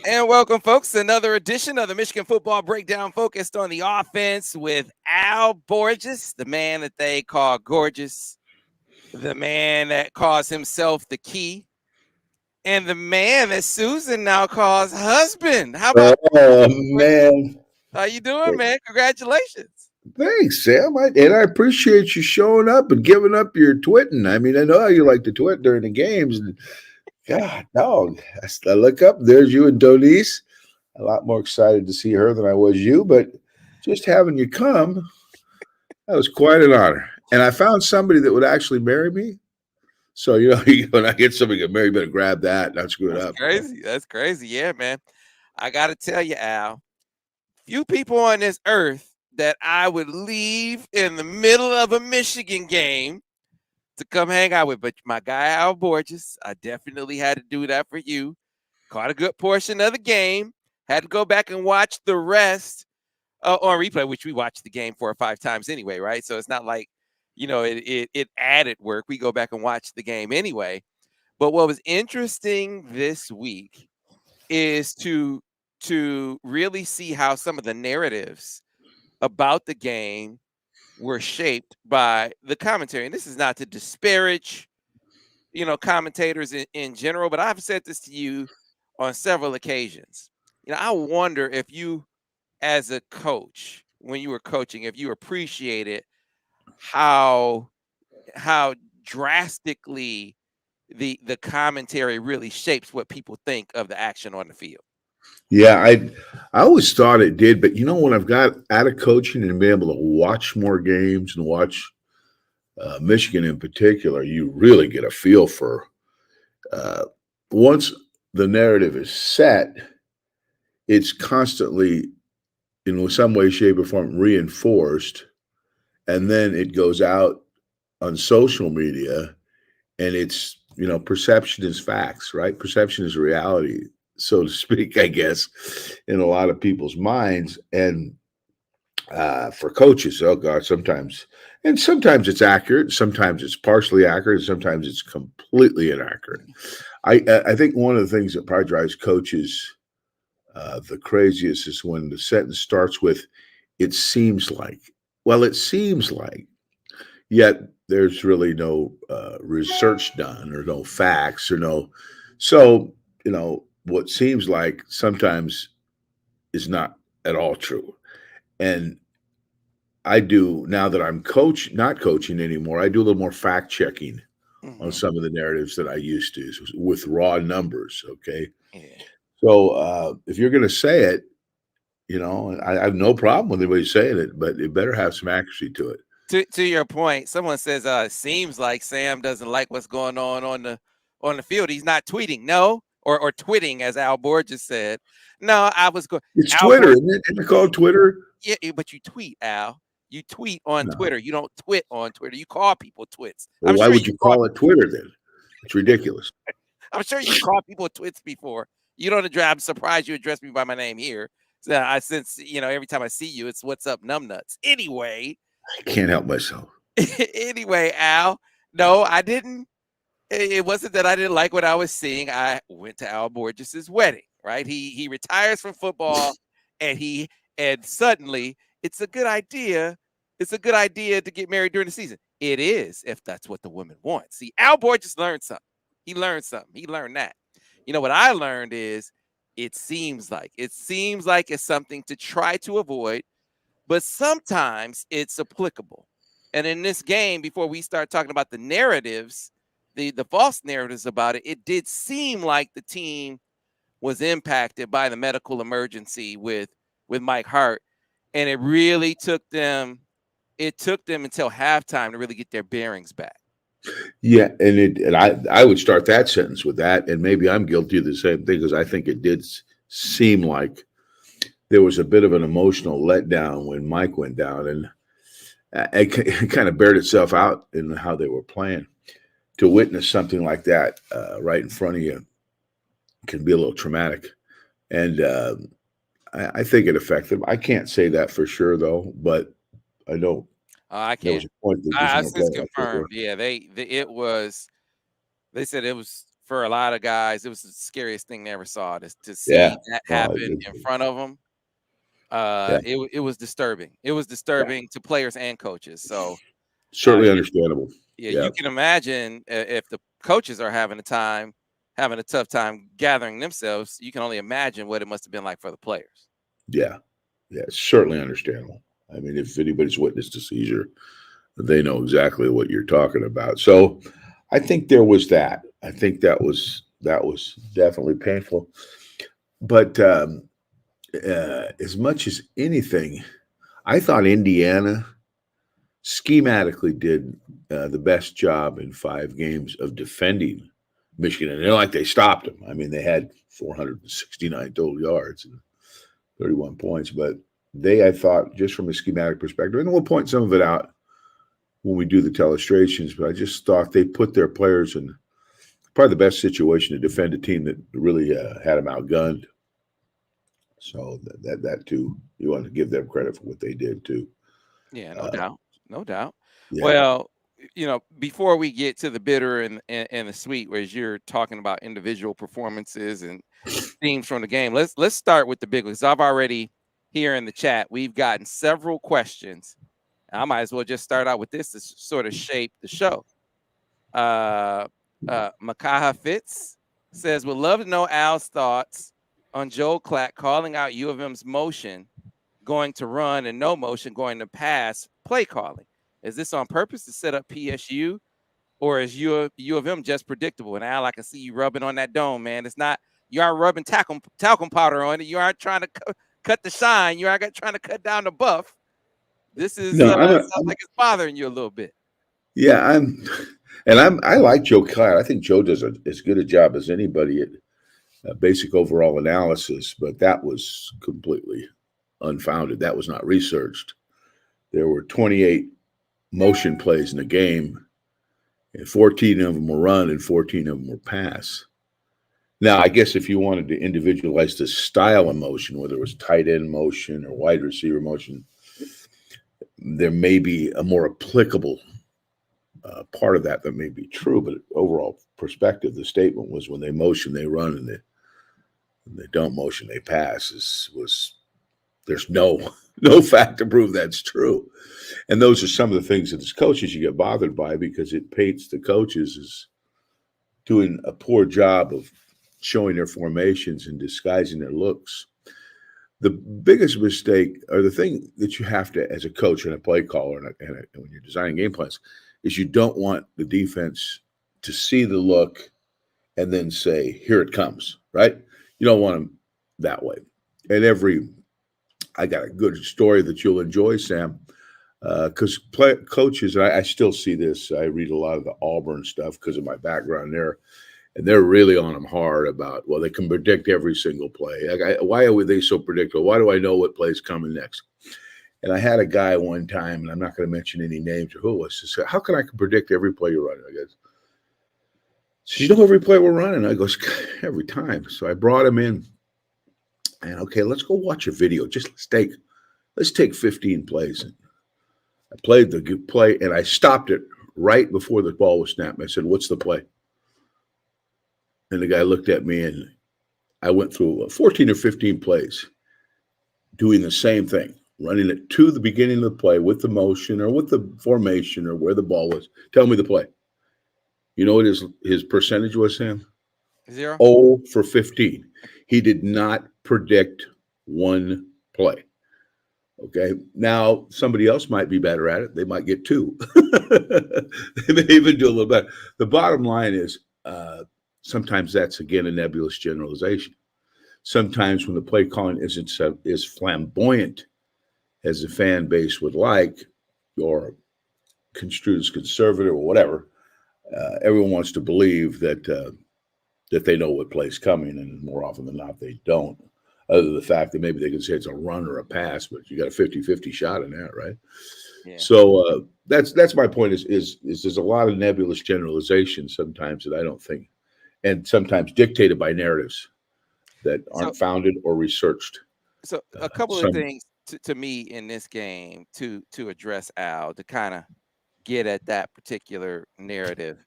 And welcome, folks, to another edition of the Michigan Football Breakdown focused on the offense with Al Borges, the man that they call gorgeous, the man that calls himself the key, and the man that Susan now calls husband. How about Oh man. how you doing, man? Congratulations. Thanks, Sam. I appreciate you showing up and giving up your twitting. I mean, I know how you like to twit during the games. And God, dog. I look up, there's you and Donise. A lot more excited to see her than I was you, but just having you come, that was quite an honor. And I found somebody that would actually marry me. So, when I get somebody to get married, you better grab that, not screw it That's up. crazy. That's crazy. Yeah, man. I got to tell you, Al, few people on this earth that I would leave in the middle of a Michigan game to come hang out with. But my guy Al Borges, I definitely had to do that for you. Caught a good portion of the game. Had to go back and watch the rest on replay, which we watched the game 4 or 5 times anyway, right? So it's not like it added work. We go back and watch the game anyway. But what was interesting this week is to really see how some of the narratives about the game were shaped by the commentary. And this is not to disparage, commentators in general, but I've said this to you on several occasions. I wonder if you, as a coach, when you were coaching, if you appreciated how drastically the commentary really shapes what people think of the action on the field. Yeah, I always thought it did, but when I've got out of coaching and been able to watch more games and watch Michigan in particular, you really get a feel for uh, once the narrative is set, it's constantly in some way, shape, or form reinforced, and then it goes out on social media, and it's perception is facts, right? Perception is reality, so to speak, I guess, in a lot of people's minds. And for coaches, oh God, sometimes it's accurate, sometimes it's partially accurate, and sometimes it's completely inaccurate. I think one of the things that probably drives coaches the craziest is when the sentence starts with "it seems like." Well, it seems like, yet there's really no research done or no facts or no. So what seems like sometimes is not at all true. And I do now that I'm not coaching anymore. I do a little more fact checking on Mm-hmm. some of the narratives that I used to with raw numbers. Okay, Yeah. so if you're going to say it, I have no problem with anybody saying it, but it better have some accuracy to it. To your point, someone says it seems like Sam doesn't like what's going on the field. He's not tweeting, no, or twitting, as Al Borges said. No, I was going. It's Al Twitter, Borges, isn't it? Isn't it called Twitter? yeah, but you tweet, Al. You tweet on No. Twitter. You don't twit on Twitter. You call people twits. Well, why would you call it Twitter then? It's ridiculous. I'm sure you called people twits before. You don't address. I'm surprised you addressed me by my name here. So since every time I see you, it's what's up, numbnuts. Anyway, I can't help myself. anyway, Al. No, I didn't. It wasn't that I didn't like what I was seeing. I went to Al Borges's wedding. Right. He retires from football, and suddenly it's a good idea. It's a good idea to get married during the season. It is if that's what the woman wants. See, Al Borges learned something. He learned something. He learned that. What I learned is it seems like it's something to try to avoid, but sometimes it's applicable. And in this game, before we start talking about the narratives, the false narratives about it, it did seem like the team was impacted by the medical emergency with Mike Hart, and it really took them. It took them until halftime to really get their bearings back. Yeah, and I would start that sentence with that, and maybe I'm guilty of the same thing because I think it did seem like there was a bit of an emotional letdown when Mike went down, and it kind of bared itself out in how they were playing. To witness something like that right in front of you can be a little traumatic, and I think it affected them. I can't say that for sure though, but I know I there can't. was a point that just I weren't since playing like they confirmed. were. Yeah, it was. They said it was for a lot of guys, it was the scariest thing they ever saw. To Yeah. see that Oh, happen in front of them, yeah. it was disturbing. It was Yeah. disturbing to players and coaches. So, Certainly yeah, understandable. yeah, Yeah. you can imagine if the coaches are having a tough time gathering themselves. You can only imagine what it must have been like for the players. Yeah. Yeah. Certainly understandable. I mean, if anybody's witnessed a seizure, they know exactly what you're talking about. So I think there was that. I think that was definitely painful. But as much as anything, I thought Indiana schematically did the best job in 5 games of defending Michigan. And they're like they stopped them. I mean, they had 469 total yards and 31 points, but I thought, just from a schematic perspective, and we'll point some of it out when we do the telestrations, but I just thought they put their players in probably the best situation to defend a team that really had them outgunned. So that too, you want to give them credit for what they did too. Yeah, no Uh, doubt, no doubt. yeah, Well, before we get to the bitter and the sweet, whereas you're talking about individual performances and themes from the game, let's start with the big ones. I've already here in the chat, we've gotten several questions. I might as well just start out with this to sort of shape the show. Uh, Makaha Fitz says, would love to know Al's thoughts on Joe Clack calling out U of M's motion going to run and no motion going to pass play calling. Is this on purpose to set up PSU, or is U of M just predictable? And Al, I can see you rubbing on that dome, man. It's not, you aren't rubbing talcum powder on it. You aren't trying to cut the shine. You aren't trying to cut down the buff. This is no, sounds like it's bothering you a little bit. yeah, I like Joe Clyde. I think Joe does as good a job as anybody at basic overall analysis, but that was completely unfounded. That was not researched. There were 28 motion plays in the game, and 14 of them were run and 14 of them were pass. Now, I guess if you wanted to individualize the style of motion, whether it was tight end motion or wide receiver motion, there may be a more applicable part of that may be true. But overall perspective, the statement was when they motion, they run, and they don't motion, they pass. There's no fact to prove that's true. And those are some of the things that as coaches you get bothered by, because it paints the coaches as doing a poor job of showing their formations and disguising their looks. The biggest mistake, or the thing that you have to, as a coach and a play caller, and when you're designing game plans, is you don't want the defense to see the look and then say, here it comes, right? You don't want them that way. And I got a good story that you'll enjoy, Sam, because coaches, and I still see this. I read a lot of the Auburn stuff because of my background there, and they're really on them hard about, well, they can predict every single play. Why are they so predictable? Why do I know what play's coming next? And I had a guy one time, and I'm not going to mention any names or who it was, to say, how can I predict every play you're running? I guess, so you know every play we're running? I goes, every time. So I brought him in, and okay, let's go watch a video. Just let's take 15 plays. I played the play, and I stopped it right before the ball was snapped. I said, what's the play? And the guy looked at me, and I went through 14 or 15 plays doing the same thing, running it to the beginning of the play with the motion or with the formation or where the ball was. Tell me the play. You know what his percentage was, Sam? 0. 0 for 15. He did not predict one play. Okay. Now, somebody else might be better at it. They might get 2. They may even do a little better. The bottom line is sometimes that's, again, a nebulous generalization. Sometimes when the play calling isn't as flamboyant as the fan base would like, or construed as conservative or whatever, everyone wants to believe that they know what play's coming, and more often than not, they don't. Other than the fact that maybe they can say it's a run or a pass, but you got a 50-50 shot in that, right? Yeah. So that's my point. Is there's a lot of nebulous generalization sometimes that I don't think, and sometimes dictated by narratives that aren't founded or researched. So a couple of things to me in this game to address Al, to kind of get at that particular narrative.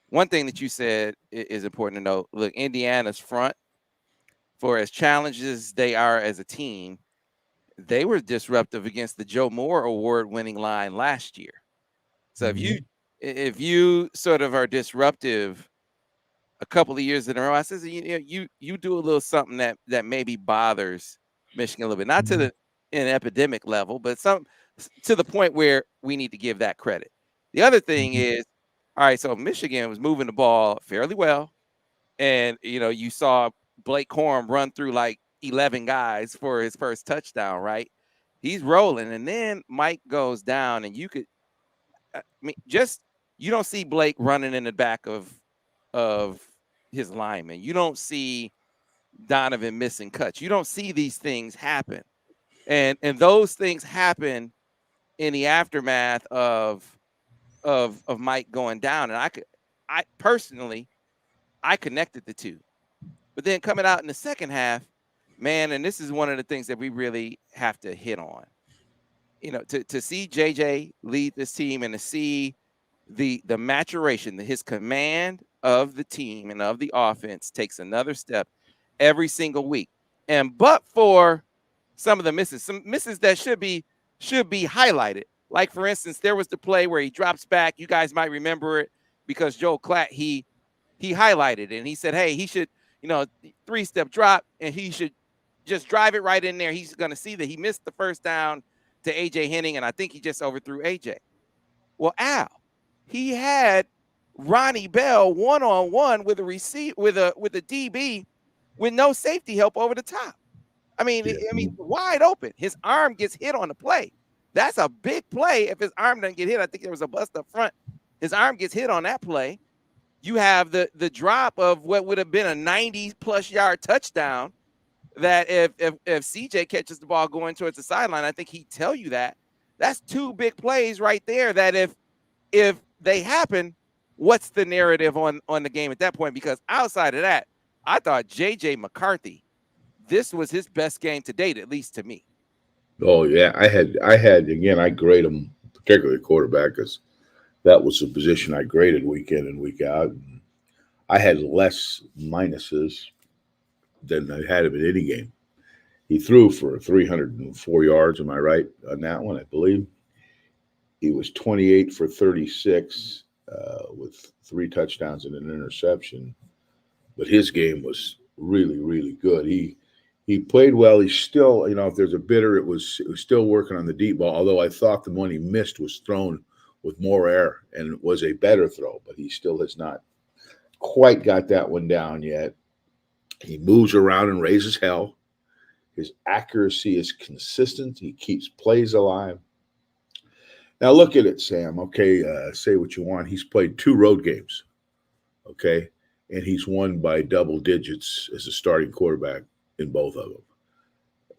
one thing that you said is important to note. Look, Indiana's front, for as challenges they are as a team, they were disruptive against the Joe Moore award-winning line last year. So if you sort of are disruptive a couple of years in a row, I says you do a little something that maybe bothers Michigan a little bit, not to the an epidemic level, but some to the point where we need to give that credit. The other thing is, all right, so Michigan was moving the ball fairly well, and you saw Blake Corum run through like 11 guys for his first touchdown, right? He's rolling, and then Mike goes down, and you could, I mean, just you don't see Blake running in the back of his lineman. You don't see Donovan missing cuts. You don't see these things happen, and those things happen in the aftermath of Mike going down. And I personally, I connected the two. But then coming out in the second half, man, and this is one of the things that we really have to hit on. To see JJ lead this team and to see the maturation, his command of the team and of the offense takes another step every single week. And but for some of the misses, some misses that should be highlighted. Like for instance, there was the play where he drops back. You guys might remember it because Joe Klatt he highlighted it and he said, hey, he should, 3-step drop and he should just drive it right in there. He's going to see that he missed the first down to AJ Henning, and I think he just overthrew AJ. Well, Al, he had Ronnie Bell one-on-one with a DB with no safety help over the top. I mean, wide open. His arm gets hit on the play. That's a big play. If his arm doesn't get hit, I think there was a bust up front. His arm gets hit on that play. You have the drop of what would have been a 90-plus yard touchdown. That if CJ catches the ball going towards the sideline, I think he'd tell you that. That's two big plays right there. That if they happen, what's the narrative on the game at that point? Because outside of that, I thought JJ McCarthy, this was his best game to date, at least to me. Oh yeah, I had again. I grade him, particularly quarterback, because that was the position I graded week in and week out. And I had less minuses than I had him in any game. He threw for 304 yards. Am I right on that one? I believe he was 28 for 36 with 3 touchdowns and an interception. But his game was really, really good. He played well. He's still, if there's a bitter, it was still working on the deep ball. Although I thought the one he missed was thrown with more air and it was a better throw, but he still has not quite got that one down yet. He moves around and raises hell. His accuracy is consistent. He keeps plays alive. Now look at it, Sam. Okay, say what you want. He's played 2 road games. Okay, and he's won by double digits as a starting quarterback in both of them.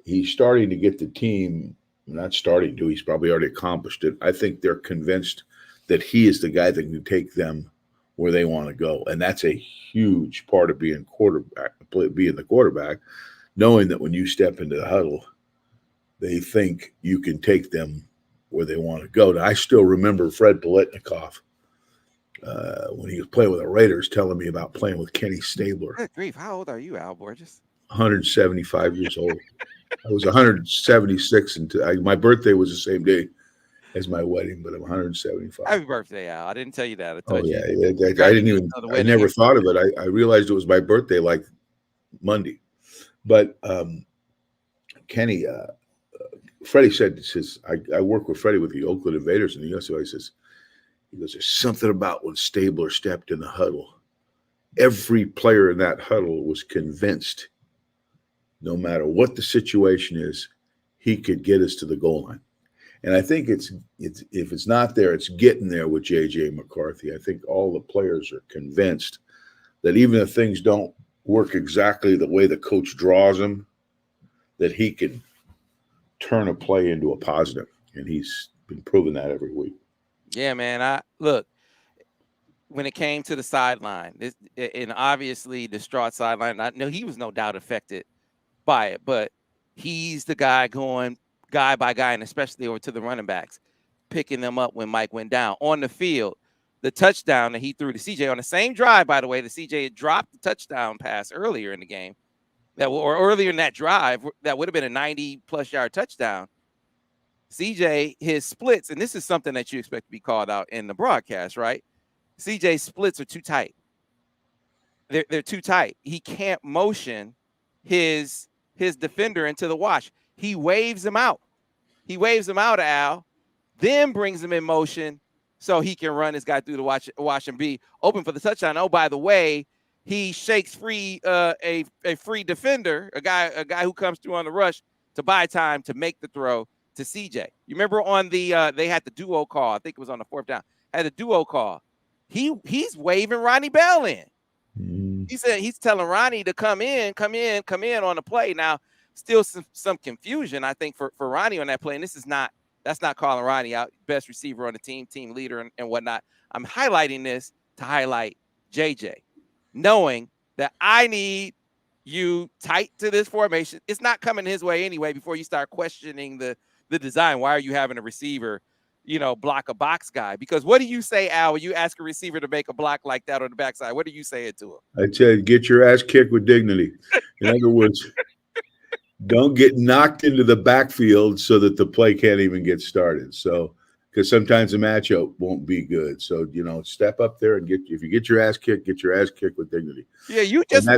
He's starting to get the team, not starting to, he's probably already accomplished it. I think they're convinced that he is the guy that can take them where they want to go. And that's a huge part of being the quarterback, knowing that when you step into the huddle, they think you can take them where they want to go. Now, I still remember Fred Biletnikoff when he was playing with the Raiders telling me about playing with Kenny Stabler. Good grief. How old are you, Al Borges? 175 years old. I was 176, and my birthday was the same day as my wedding, but I'm 175. Happy birthday, Al. I didn't tell you that. Oh, yeah. I didn't even, I never thought of it. I realized it was my birthday like Monday. But Kenny, Freddie said, I work with Freddie with the Oakland Invaders in the U.S. So he goes, there's something about when Stabler stepped in the huddle. Every player in that huddle was convinced, no matter what the situation is, he could get us to the goal line. And I think it's if it's not there, it's getting there with J.J. McCarthy. I think all the players are convinced that even if things don't work exactly the way the coach draws them, that he can turn a play into a positive. And he's been proving that every week. Yeah, man. Look, when it came to the sideline, and obviously distraught sideline, I know he was no doubt affected by it, but he's the guy going guy by guy, and especially over to the running backs, picking them up when Mike went down on the field. the touchdown that he threw to CJ on the same drive, by the way, the CJ had dropped the touchdown pass earlier in the game or earlier in that drive that would have been a 90+ yard touchdown. CJ, his splits, and this is something that you expect to be called out in the broadcast, right? CJ's splits are too tight. They're too tight. He can't motion his defender into the wash. He waves him out. He waves him out, Al, then brings him in motion so he can run this guy through the wash and be open for the touchdown. Oh, by the way, he shakes free a free defender, a guy who comes through on the rush to buy time to make the throw to CJ. You remember on the they had the duo call. I think it was on the 4th down. Had a duo call. He's waving Ronnie Bell in. He said he's telling Ronnie to come in on the play. Now, still some confusion, I think, for Ronnie on that play. And that's not calling Ronnie out, best receiver on the team leader and whatnot. I'm highlighting this to highlight JJ, knowing that I need you tight to this formation. It's not coming his way anyway before you start questioning the design. Why are you having a receiver, block a box guy? Because what do you say, Al, when you ask a receiver to make a block like that on the backside? What do you say it to him? I said, get your ass kicked with dignity. In other words, don't get knocked into the backfield so that the play can't even get started. So, because sometimes the matchup won't be good. So, step up there and if you get your ass kicked with dignity. Yeah, you just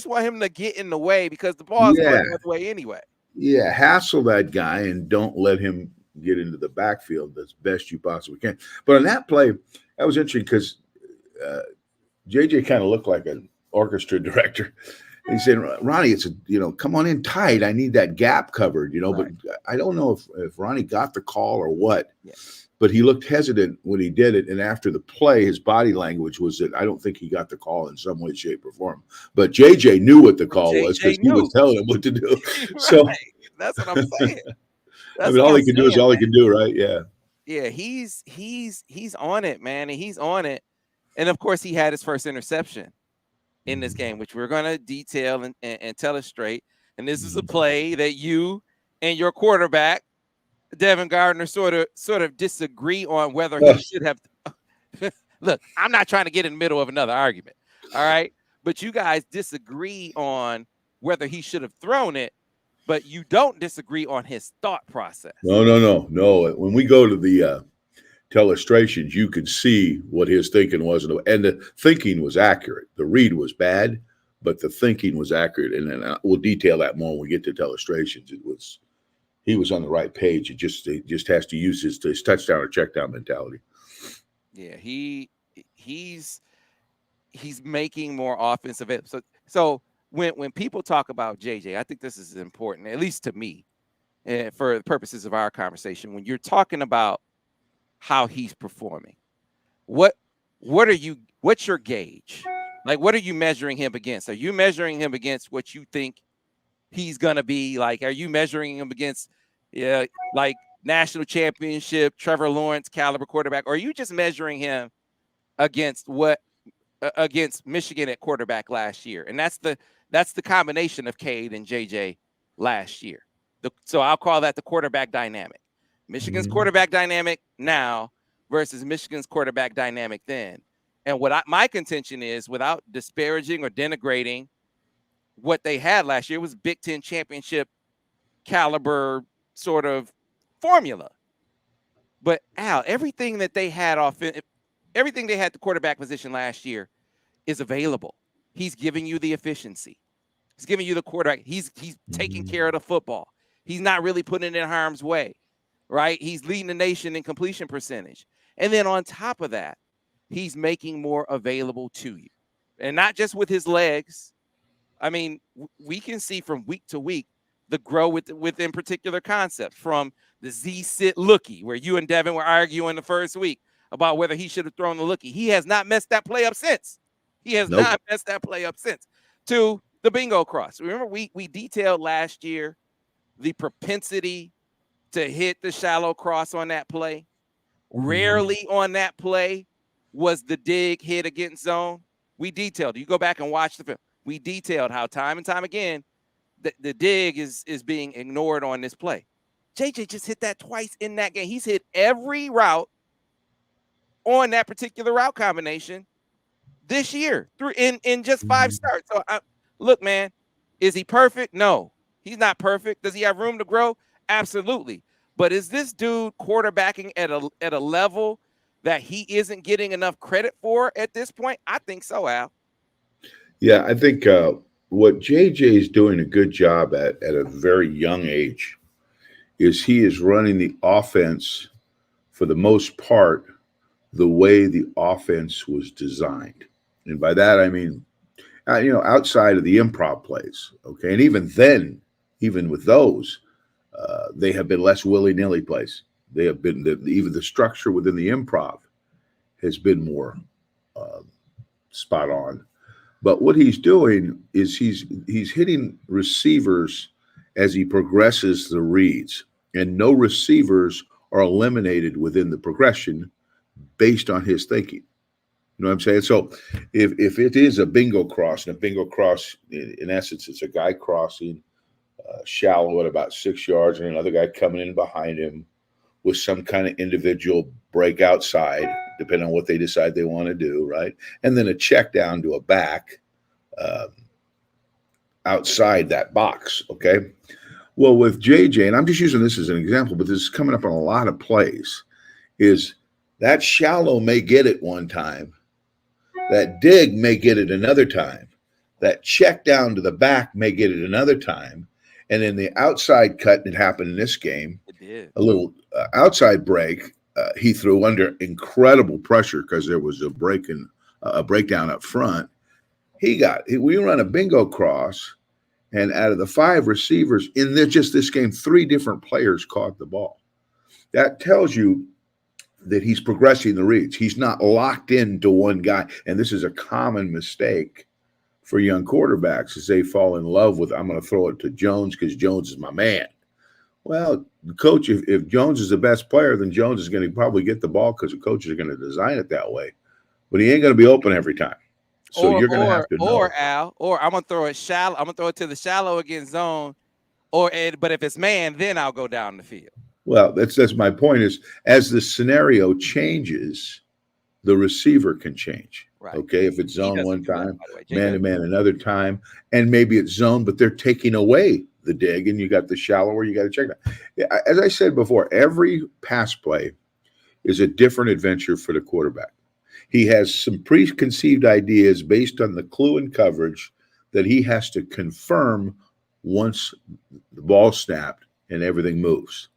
want him to get in the way because the ball's going the other way anyway. Yeah, hassle that guy and don't let him get into the backfield as best you possibly can. But on that play, that was interesting because JJ kind of looked like an orchestra director. He said, Ronnie, it's come on in tight. I need that gap covered, right. But I don't know if Ronnie got the call or what, but he looked hesitant when he did it. And after the play, his body language was that I don't think he got the call in some way, shape, or form. But JJ knew what the call was because he was telling him what to do. Right. So that's what I'm saying. All he can do is all he can do, right? Yeah. Yeah, he's on it, man, and he's on it. And of course, he had his first interception in this game, which we're going to detail and tell us straight. And this is a play that you and your quarterback, Devin Gardner, sort of disagree on whether he should have. Look, I'm not trying to get in the middle of another argument, all right? But you guys disagree on whether he should have thrown it, but you don't disagree on his thought process. No. When we go to the illustrations, you could see what his thinking was, and the thinking was accurate. The read was bad, but the thinking was accurate, and then we'll detail that more when we get to illustrations. He was on the right page. He just has to use his touchdown or check down mentality. Yeah, he's making more offensive. So when people talk about JJ, I think this is important, at least to me, for the purposes of our conversation. When you're talking about how he's performing, what's your gauge? Like, what are you measuring him against? Are you measuring him against what you think he's gonna be? Like, are you measuring him against like national championship Trevor Lawrence caliber quarterback, or are you just measuring him against against Michigan at quarterback last year? And that's the combination of Cade and JJ last year. So I'll call that the quarterback dynamic. Michigan's quarterback dynamic now versus Michigan's quarterback dynamic then. And my contention is, without disparaging or denigrating what they had last year, was Big Ten championship caliber sort of formula. But Al, everything they had the quarterback position last year is available. He's giving you the efficiency. He's giving you the quarterback. He's taking care of the football. He's not really putting it in harm's way, right? He's leading the nation in completion percentage. And then on top of that, he's making more available to you. And not just with his legs. I mean, we can see from week to week the grow within particular concepts, from the Z-sit lookie, where you and Devin were arguing the first week about whether he should have thrown the lookie. He has not messed that play up since. Not messed that play up since. To the bingo cross. Remember, we detailed last year the propensity to hit the shallow cross on that play. Rarely on that play was the dig hit against zone. We detailed. You go back and watch the film. We detailed how time and time again the dig is being ignored on this play. JJ just hit that twice in that game. He's hit every route on that particular route combination this year through in just 5 starts. So look, man, is he perfect? No, he's not perfect. Does he have room to grow? Absolutely. But is this dude quarterbacking at a level that he isn't getting enough credit for at this point? I think so, Al. Yeah, I think what JJ is doing a good job at a very young age is he is running the offense for the most part the way the offense was designed. And by that, I mean, outside of the improv plays, okay? And even then, even with those, they have been less willy-nilly plays. They have been, even the structure within the improv has been more uh, spot on. But what he's doing is he's hitting receivers as he progresses the reads, and no receivers are eliminated within the progression based on his thinking. You know what I'm saying? So if it is a bingo cross, and a bingo cross, in essence, it's a guy crossing shallow at about 6 yards and another guy coming in behind him with some kind of individual break outside, depending on what they decide they want to do, right? And then a check down to a back outside that box, okay? Well, with JJ, and I'm just using this as an example, but this is coming up on a lot of plays, is that shallow may get it one time, that dig may get it another time, that check down to the back may get it another time, and then the outside cut that happened in this game, It did. a little outside break, he threw under incredible pressure because there was a breakdown up front. We run a bingo cross, and out of the 5 receivers in just this game, 3 different players caught the ball. That tells you that he's progressing the reads. He's not locked into one guy, and this is a common mistake for young quarterbacks as they fall in love with, I'm going to throw it to Jones because Jones is my man. Well, coach, if Jones is the best player, then Jones is going to probably get the ball because the coaches are going to design it that way. But he ain't going to be open every time. So you're going to have to know. Or Al, or I'm gonna throw it shallow. I'm gonna throw it to the shallow against zone. But if it's man, then I'll go down the field. Well, that's my point. Is as the scenario changes, the receiver can change. Right. Okay, if it's zone one time, man to man another time, and maybe it's zone, but they're taking away the dig, and you got the shallower. You got to check that. As I said before, every pass play is a different adventure for the quarterback. He has some preconceived ideas based on the clue and coverage that he has to confirm once the ball snapped and everything moves.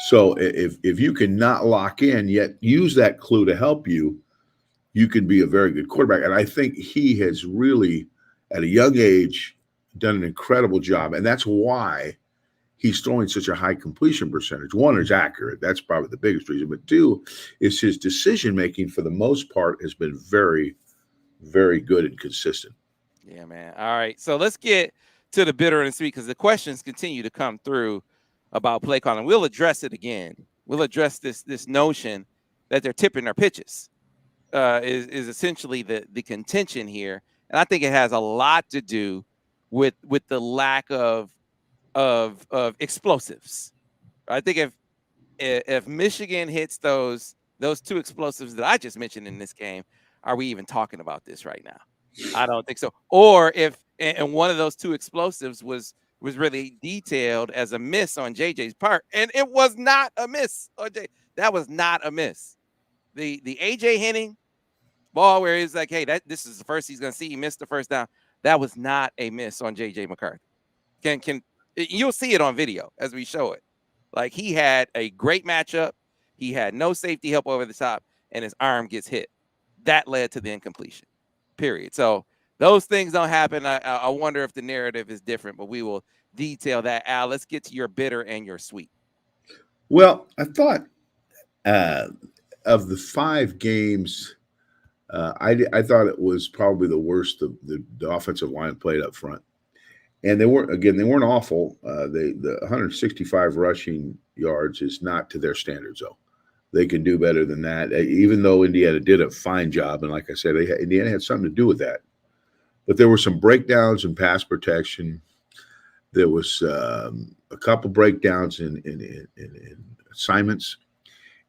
So if you can not lock in yet use that clue to help you, you can be a very good quarterback. And I think he has really, at a young age, done an incredible job. And that's why he's throwing such a high completion percentage. 1, is accurate. That's probably the biggest reason. But 2, is his decision-making for the most part has been very, very good and consistent. Yeah, man. All right. So let's get to the bitter and sweet because the questions continue to come through about play calling. We'll address it again. We'll address this notion that they're tipping their pitches is essentially the contention here. And I think it has a lot to do with the lack of explosives. I think if Michigan hits those 2 explosives that I just mentioned in this game, are we even talking about this right now? I don't think so. Or if and one of those 2 explosives was really detailed as a miss on JJ's part, and it was not a miss. That was not a miss. The AJ Henning ball where he's like, hey, this is the first he's gonna see. He missed the first down. That was not a miss on JJ McCarthy. You'll see it on video as we show it. Like he had a great matchup. He had no safety help over the top, and his arm gets hit. That led to the incompletion. Period. So those things don't happen. I wonder if the narrative is different, but we will detail that. Al, let's get to your bitter and your sweet. Well, I thought of the 5 games, I thought it was probably the worst the offensive line played up front. And they weren't awful. The 165 rushing yards is not to their standards, though. They can do better than that, even though Indiana did a fine job. And like I said, Indiana had something to do with that. But there were some breakdowns in pass protection. There was a couple breakdowns in assignments.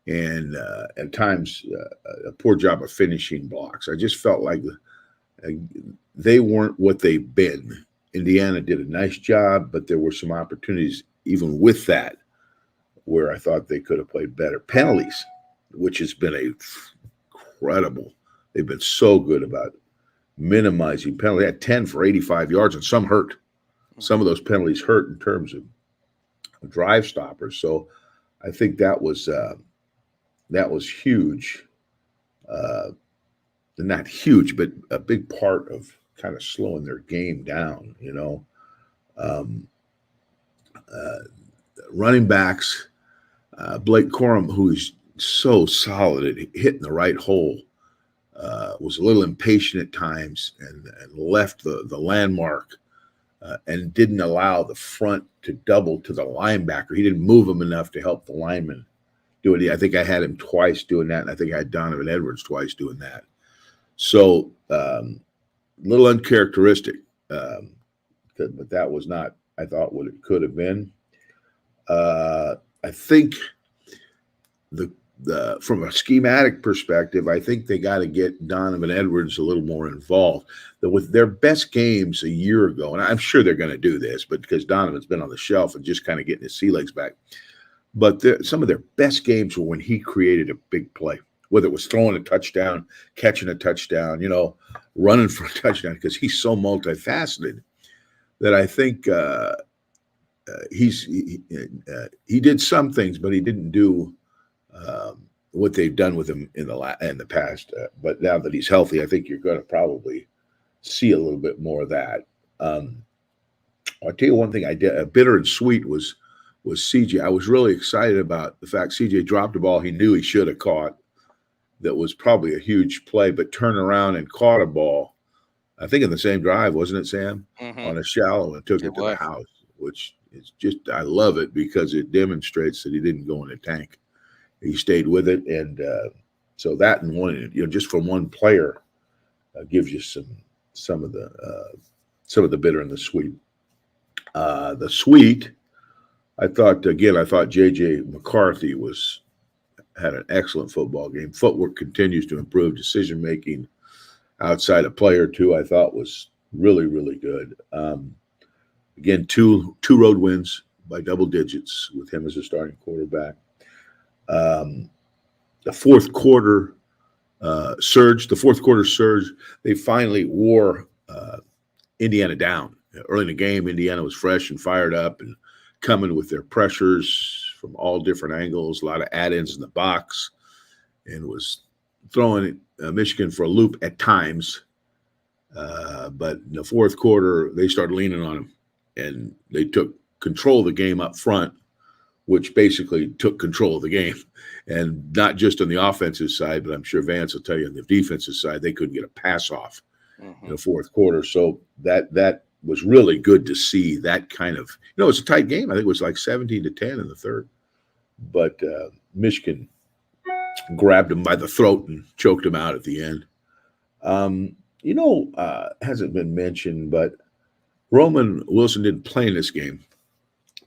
and at times a poor job of finishing blocks. I just felt like uh, they weren't what they've been. Indiana did a nice job, but there were some opportunities even with that where I thought they could have played better. Penalties, which has been incredible. They've been so good about minimizing penalties. They had 10 for 85 yards, and some hurt. Some of those penalties hurt in terms of drive stoppers. So I think that was huge. Uh, Not huge, but a big part of kind of slowing their game down. Um, uh, Running backs, Blake Corum, who is so solid at hitting the right hole, was a little impatient at times and left the landmark and didn't allow the front to double to the linebacker. He didn't move him enough to help the lineman do it. I think I had him twice doing that, and I think I had Donovan Edwards twice doing that. So a little uncharacteristic, but that was not, I thought, what it could have been. I think the from a schematic perspective, I think they got to get Donovan Edwards a little more involved. With their best games a year ago, and I'm sure they're going to do this, but because Donovan's been on the shelf and just kind of getting his sea legs back. But some of their best games were when he created a big play, whether it was throwing a touchdown, catching a touchdown, running for a touchdown, because he's so multifaceted that I think he did some things, but he didn't do what they've done with him in the past. But now that he's healthy, I think you're going to probably see a little bit more of that. I'll tell you one thing I did, bitter and sweet, was CJ. I was really excited about the fact CJ dropped a ball he knew he should have caught. That was probably a huge play, but turned around and caught a ball, I think in the same drive, wasn't it, Sam? Mm-hmm. On a shallow and took it to the house, which is just, I love it because it demonstrates that he didn't go in a tank. He stayed with it. And so that and one, just from one player gives you some of the bitter and the sweet. The sweet, I thought J.J. McCarthy had an excellent football game. Footwork continues to improve. Decision making outside a play or two, I thought, was really, really good. Again, two road wins by double digits with him as a starting quarterback. The fourth quarter surge. They finally wore Indiana down. Early in the game, Indiana was fresh and fired up and coming with their pressures from all different angles, a lot of add-ins in the box, and was throwing Michigan for a loop at times. But in the fourth quarter, they started leaning on them, and they took control of the game up front, which basically took control of the game. And not just on the offensive side, but I'm sure Vance will tell you on the defensive side, they couldn't get a pass off in the fourth quarter. So that was really good to see that kind of, it's a tight game. I think it was like 17-10 in the third. But Michigan grabbed him by the throat and choked him out at the end. Hasn't been mentioned, but Roman Wilson didn't play in this game.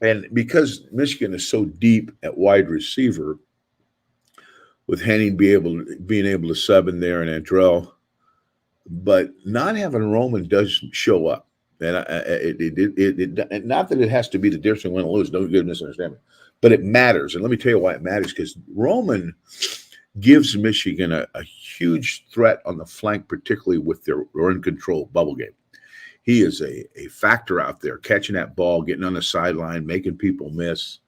And because Michigan is so deep at wide receiver, with Henning being able to sub in there and Antrell, but not having Roman does show up. And it not that it has to be the difference in win or lose. Don't get misunderstanding, but it matters. And let me tell you why it matters, because Roman gives Michigan a huge threat on the flank, particularly with their run control bubble game. He is a factor out there, catching that ball, getting on the sideline, making people miss.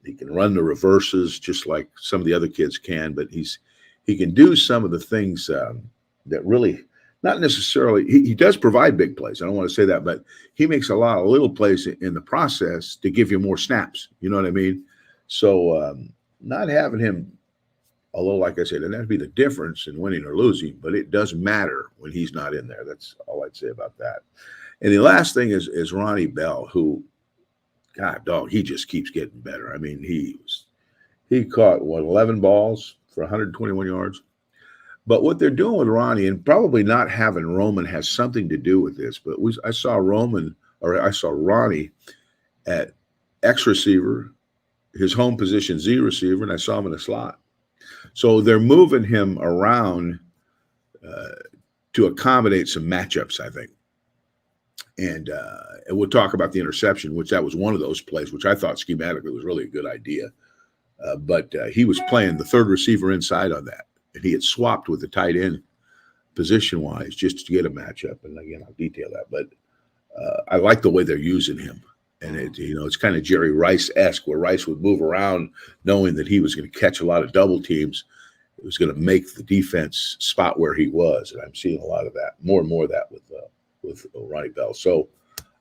He can run the reverses just like some of the other kids can, but he can do some of the things that really not necessarily. He does provide big plays. I don't want to say that, but he makes a lot of little plays in the process to give you more snaps. You know what I mean? So not having him, although, like I said, it doesn't have to be the difference in winning or losing, but it does matter when he's not in there. That's all I'd say about that. And the last thing is Ronnie Bell, who, God, dog, he just keeps getting better. I mean, he caught 11 balls for 121 yards. But what they're doing with Ronnie, and probably not having Roman has something to do with this, but I saw Ronnie at X receiver, his home position Z receiver, and I saw him in the slot. So they're moving him around to accommodate some matchups, I think. And we'll talk about the interception, which that was one of those plays, which I thought schematically was really a good idea. But he was playing the third receiver inside on that, and he had swapped with the tight end position-wise just to get a matchup. And again, I'll detail that. But I like the way they're using him. And it's kind of Jerry Rice-esque, where Rice would move around knowing that he was going to catch a lot of double teams. It was going to make the defense spot where he was, and I'm seeing a lot of that, more and more of that with Ronnie Bell. So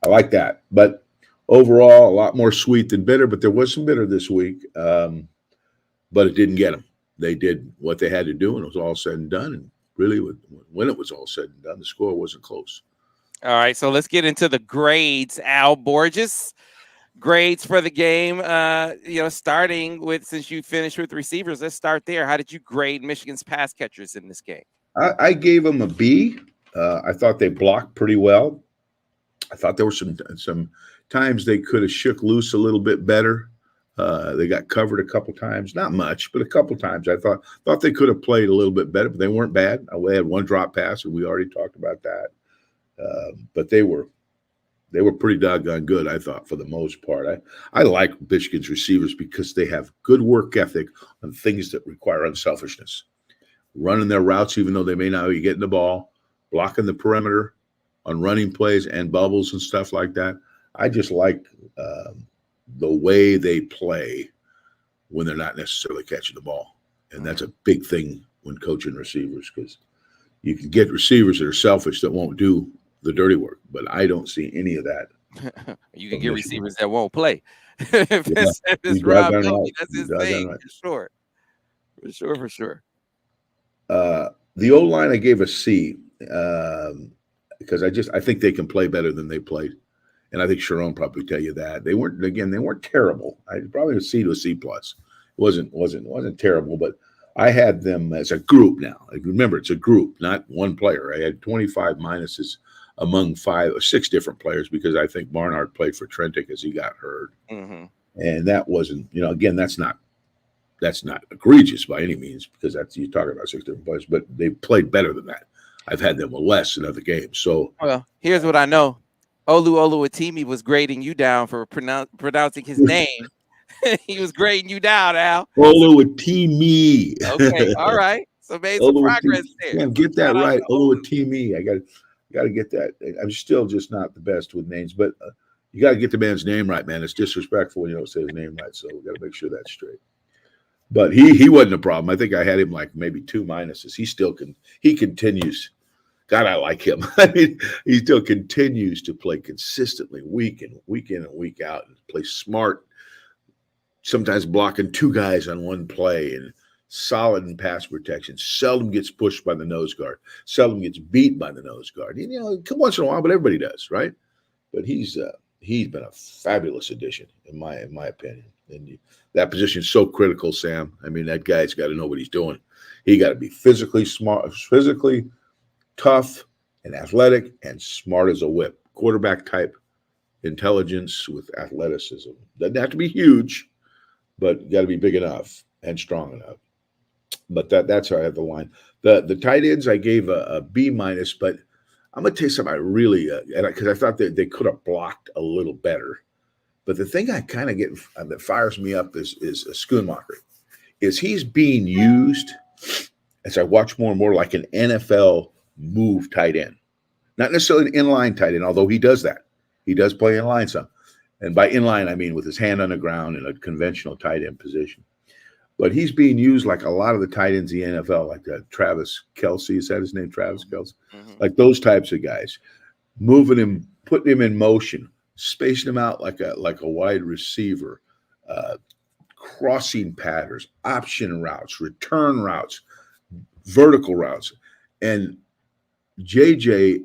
I like that. But overall, a lot more sweet than bitter. But there was some bitter this week, but it didn't get them. They did what they had to do, and it was all said and done. And really, when it was all said and done, the score wasn't close. All right, so let's get into the grades. Al Borges, grades for the game. Starting with, since you finished with receivers, let's start there. How did you grade Michigan's pass catchers in this game? I gave them a B. I thought they blocked pretty well. I thought there were some times they could have shook loose a little bit better. They got covered a couple times, not much, but a couple times. I thought they could have played a little bit better, but they weren't bad. They had one drop pass, and we already talked about that. But they were pretty doggone good, I thought, for the most part. I like Michigan's receivers because they have good work ethic on things that require unselfishness. Running their routes, even though they may not be getting the ball, blocking the perimeter on running plays and bubbles and stuff like that. I just like the way they play when they're not necessarily catching the ball. And that's a big thing when coaching receivers, because you can get receivers that are selfish that won't do the dirty work, but I don't see any of that. You can get receivers that won't play. if it's Rob Kelly, that's his thing, right. For sure. The O-line I gave a C because I think they can play better than they played, and I think Sharon probably tell you that they weren't terrible. I'd probably a C to a C plus. It wasn't terrible, but I had them as a group now. Remember, it's a group, not one player. I had 25 minuses among 5 or 6 different players because I think Barnard played for Trentic as he got hurt. Mm-hmm. And that wasn't, again, that's not egregious by any means, because you're talking about 6 different players, but they played better than that. I've had them with less in other games. So, well, here's what I know. Olu Atimi was grading you down for pronouncing his name. He was grading you down, Al. Olu Atimi. Okay, all right. So made some progress there. Man, get that right. Olu Atimi. I got to get that. I'm still just not the best with names, but you got to get the man's name right, man. It's disrespectful when you don't say his name right, so we got to make sure that's straight. But he wasn't a problem. I think I had him like maybe 2 minuses. He continues. God, I like him. I mean, he still continues to play consistently week in and week out, and play smart, sometimes blocking 2 guys on one play, and solid in pass protection. Seldom gets pushed by the nose guard. Seldom gets beat by the nose guard. Once in a while, but everybody does, right? But he's been a fabulous addition in my opinion. And that position is so critical, Sam. I mean, that guy's got to know what he's doing. He got to be physically smart, physically tough, and athletic, and smart as a whip. Quarterback type intelligence with athleticism. Doesn't have to be huge, but got to be big enough and strong enough. But that's how I have the line. The tight ends I gave a B minus, but I'm gonna tell you something. I really because I thought that they could have blocked a little better. But the thing I kind of get that fires me up is Schoonmaker. Is he's being used, as I watch more and more, like an NFL move tight end, not necessarily an inline tight end, although he does that. He does play inline some, and by inline I mean with his hand on the ground in a conventional tight end position. But he's being used like a lot of the tight ends in the NFL, like Travis Kelce. Is that his name, Travis Kelce? Mm-hmm. Like those types of guys, moving him, putting him in motion, spacing him out like a wide receiver, crossing patterns, option routes, return routes, vertical routes. And JJ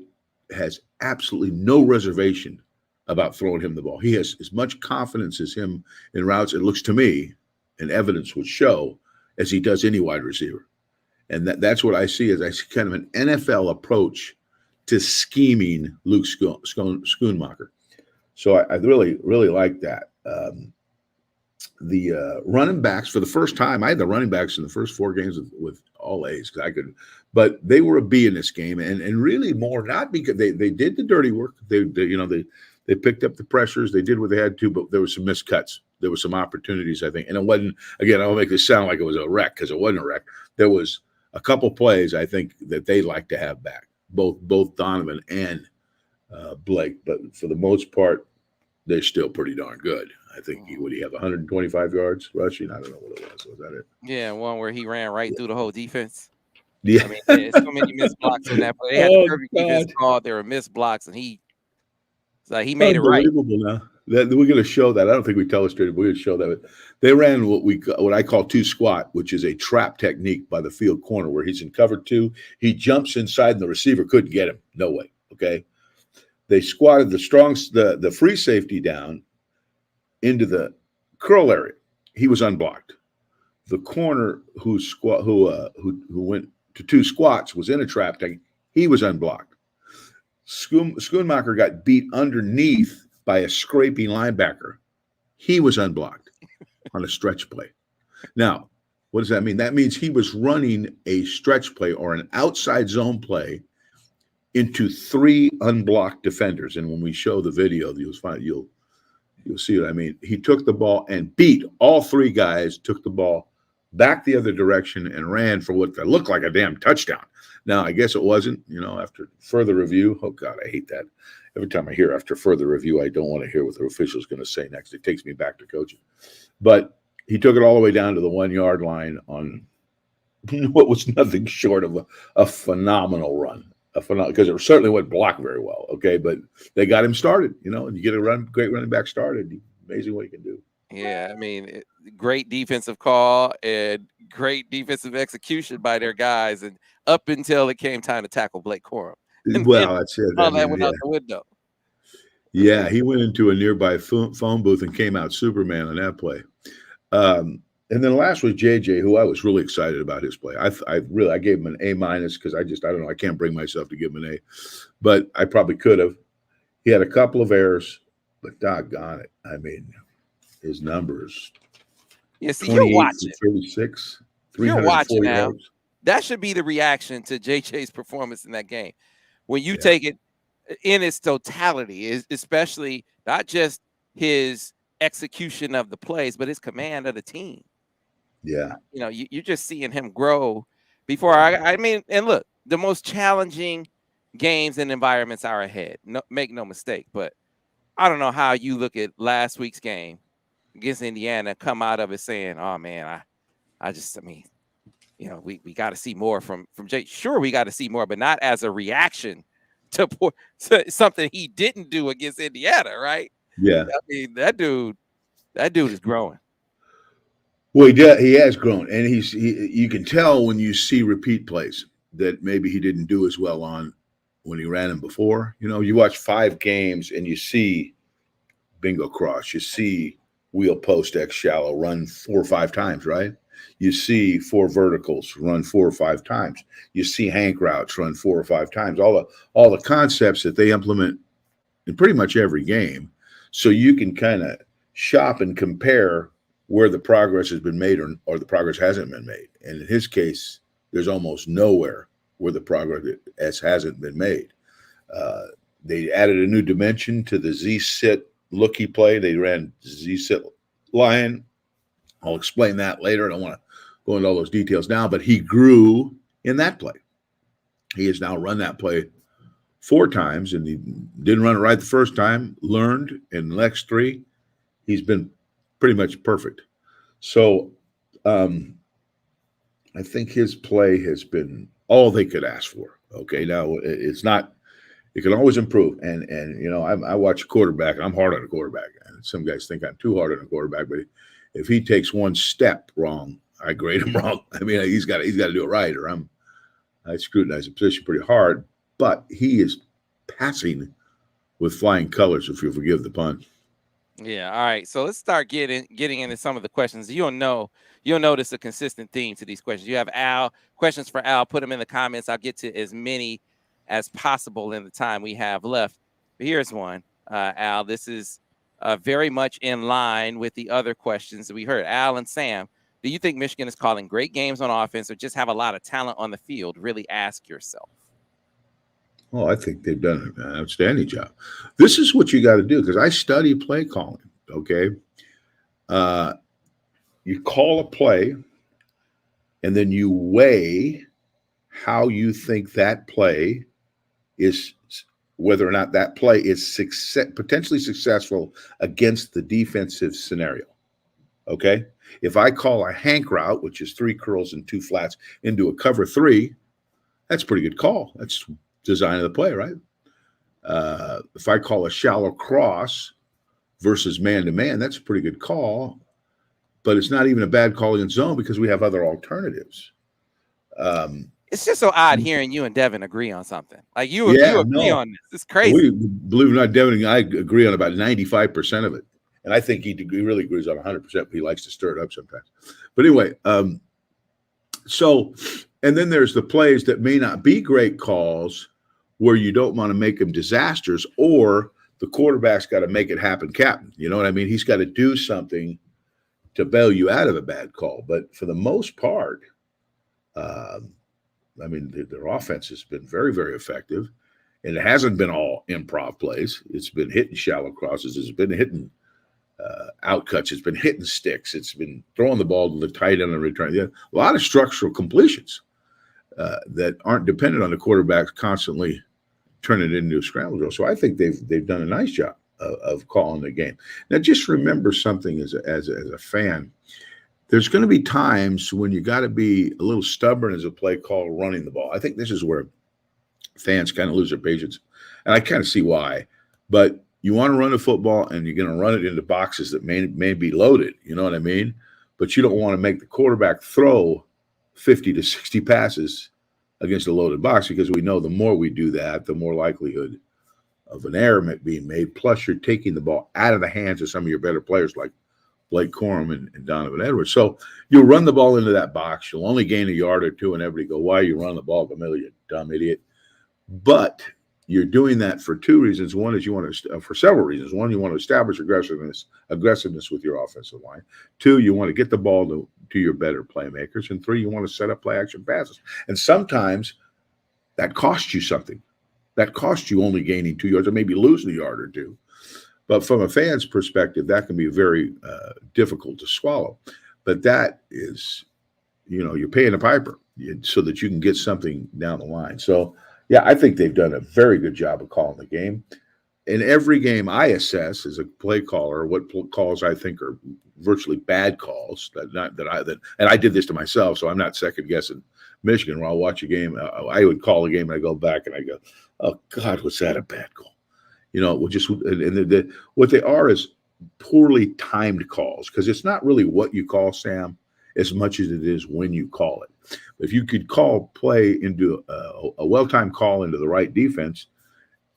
has absolutely no reservation about throwing him the ball. He has as much confidence as him in routes, it looks to me, and evidence would show, as he does any wide receiver. And that's what I see as kind of an NFL approach to scheming Luke Schoonmaker. So I really, really like that. the running backs for the first time. I had the running backs in the first 4 games with all A's because I could, but they were a B in this game, and really more not because they did the dirty work. They picked up the pressures. They did what they had to, but there were some miscuts. There were some opportunities, I think, and it wasn't. Again, I'll make this sound like it was a wreck because it wasn't a wreck. There was a couple plays I think that they'd like to have back, both Donovan and Blake, but for the most part, they're still pretty darn good. I think would he have 125 yards rushing? I don't know what it was. Was that it? Yeah, one where he ran right through the whole defense. Yeah. I mean, there's so many missed blocks on that play. They had the perfect defense called. There were missed blocks, and he made it right. Unbelievable now. That we're going to show that. I don't think we illustrated, but we're going to show that. They ran what I call two squat, which is a trap technique by the field corner where he's in cover 2. He jumps inside and the receiver couldn't get him. No way. Okay. They squatted the free safety down into the curl area. He was unblocked. The corner who went to 2 squats was in a trap technique. He was unblocked. Schoonmaker got beat underneath by a scraping linebacker. He was unblocked on a stretch play. Now, what does that mean? That means he was running a stretch play or an outside zone play into 3 unblocked defenders. And when we show the video, you'll see what I mean. He took the ball and beat all 3 guys, took the ball back the other direction and ran for what looked like a damn touchdown. Now, I guess it wasn't, after further review. Oh, God, I hate that. Every time I hear after further review, I don't want to hear what the official's going to say next. It takes me back to coaching. But he took it all the way down to the 1-yard line on what was nothing short of a phenomenal run. Because it certainly wasn't blocked very well, okay? But they got him started, and you get a great running back started. Amazing what he can do. Yeah, I mean, great defensive call and great defensive execution by their guys, and up until it came time to tackle Blake Corum. Well, that's it. All that went out the window. Yeah, he went into a nearby phone booth and came out Superman on that play. And then last was JJ, who I was really excited about his play. I gave him an A- because I don't know. I can't bring myself to give him an A, but I probably could have. He had a couple of errors, but doggone it. I mean, his numbers. Yeah, see, you're watching. 36. You're watching now. Yards. That should be the reaction to JJ's performance in that game. When you take it in its totality, especially not just his execution of the plays, but his command of the team. Yeah. You're just seeing him grow before. I mean, and look, the most challenging games and environments are ahead. No, make no mistake. But I don't know how you look at last week's game against Indiana, come out of it saying, "Oh man, we got to see more from Jay." Sure, we got to see more, but not as a reaction to something he didn't do against Indiana, right? Yeah. I mean, that dude is growing. Well, he has grown, and you can tell when you see repeat plays that maybe he didn't do as well on when he ran them before. You watch 5 games and you see bingo cross, you see wheel post X shallow run 4 or 5 times, right? You see 4 verticals run 4 or 5 times. You see Hank routes run 4 or 5 times. All the concepts that they implement in pretty much every game, so you can kind of shop and compare where the progress has been made or the progress hasn't been made. And in his case, there's almost nowhere where the progress hasn't been made. They added a new dimension to the Z-sit looky play. They ran Z-sit lion. I'll explain that later. I don't want to go into all those details now, but he grew in that play. He has now run that play 4 times, and he didn't run it right the first time, learned, and the next 3, he's been pretty much perfect. So I think his play has been all they could ask for. Okay, now it's not, it can always improve. And I watch a quarterback, and I'm hard on a quarterback. And some guys think I'm too hard on a quarterback, but if he takes 1 step wrong, I grade him wrong. I mean, he's got to do it right, or I scrutinize the position pretty hard. But he is passing with flying colors, if you forgive the pun. Yeah. All right. So let's start getting into some of the questions. You'll notice a consistent theme to these questions. You have questions for Al. Put them in the comments. I'll get to as many as possible in the time we have left. But here's one, Al. This is very much in line with the other questions that we heard. Al and Sam, do you think Michigan is calling great games on offense or just have a lot of talent on the field? Really ask yourself. Oh, I think they've done an outstanding job. This is what you got to do because I study play calling. Okay, uh, you call a play, and then you weigh how you think that play is, whether or not that play is potentially successful against the defensive scenario. Okay, if I call a hank route, which is 3 curls and 2 flats, into a cover 3, that's a pretty good call. That's design of the play, right? If I call a shallow cross versus man-to-man, that's a pretty good call, but it's not even a bad call in zone because we have other alternatives. It's just so odd hearing you and Devin agree on something. Like you agree on this. It's crazy. We, believe it or not, Devin and I agree on about 95% of it. And I think he really agrees on 100%, but he likes to stir it up sometimes. But anyway, and then there's the plays that may not be great calls where you don't want to make them disasters, or the quarterback's got to make it happen, captain. You know what I mean? He's got to do something to bail you out of a bad call. But for the most part, their offense has been very, very effective. And it hasn't been all improv plays. It's been hitting shallow crosses. It's been hitting outcuts. It's been hitting sticks. It's been throwing the ball to the tight end and return. Yeah, a lot of structural completions that aren't dependent on the quarterbacks constantly turning it into a scramble drill. So I think they've done a nice job of calling the game. Now, just remember something as a fan. There's going to be times when you got to be a little stubborn as a play call running the ball. I think this is where fans kind of lose their patience, and I kind of see why. But you want to run the football, and you're going to run it into boxes that may be loaded. You know what I mean? But you don't want to make the quarterback throw 50 to 60 passes against a loaded box, because we know the more we do that, the more likelihood of an error being made. Plus, you're taking the ball out of the hands of some of your better players like Blake Corum and Donovan Edwards. So you'll run the ball into that box. You'll only gain a yard or two, and everybody go, "Why are you running the ball, Gamil, you dumb idiot?" But you're doing that for 2 reasons. One is you want to, for several reasons. One, you want to establish aggressiveness with your offensive line. 2, you want to get the ball to your better playmakers. And 3, you want to set up play action passes. And sometimes that costs you something. That costs you only gaining 2 yards or maybe losing a yard or 2. But from a fan's perspective, that can be very difficult to swallow. But that is, you're paying a piper so that you can get something down the line. So, yeah, I think they've done a very good job of calling the game. In every game I assess as a play caller what calls I think are virtually bad calls. And I did this to myself, so I'm not second guessing Michigan. When I'll watch a game, I would call a game and I go back and I go, "Oh God, was that a bad call?" What they are is poorly timed calls, because it's not really what you call, Sam, as much as it is when you call it. If you could call play into a well-timed call into the right defense,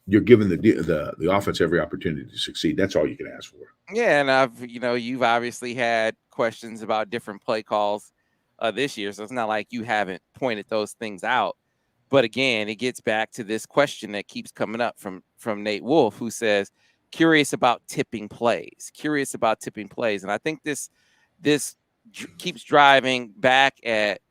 you're giving the offense every opportunity to succeed. That's all you can ask for. Yeah, and you've obviously had questions about different play calls this year, so it's not like you haven't pointed those things out. But again, it gets back to this question that keeps coming up from Nate Wolf, who says, curious about tipping plays. And I think this keeps driving back at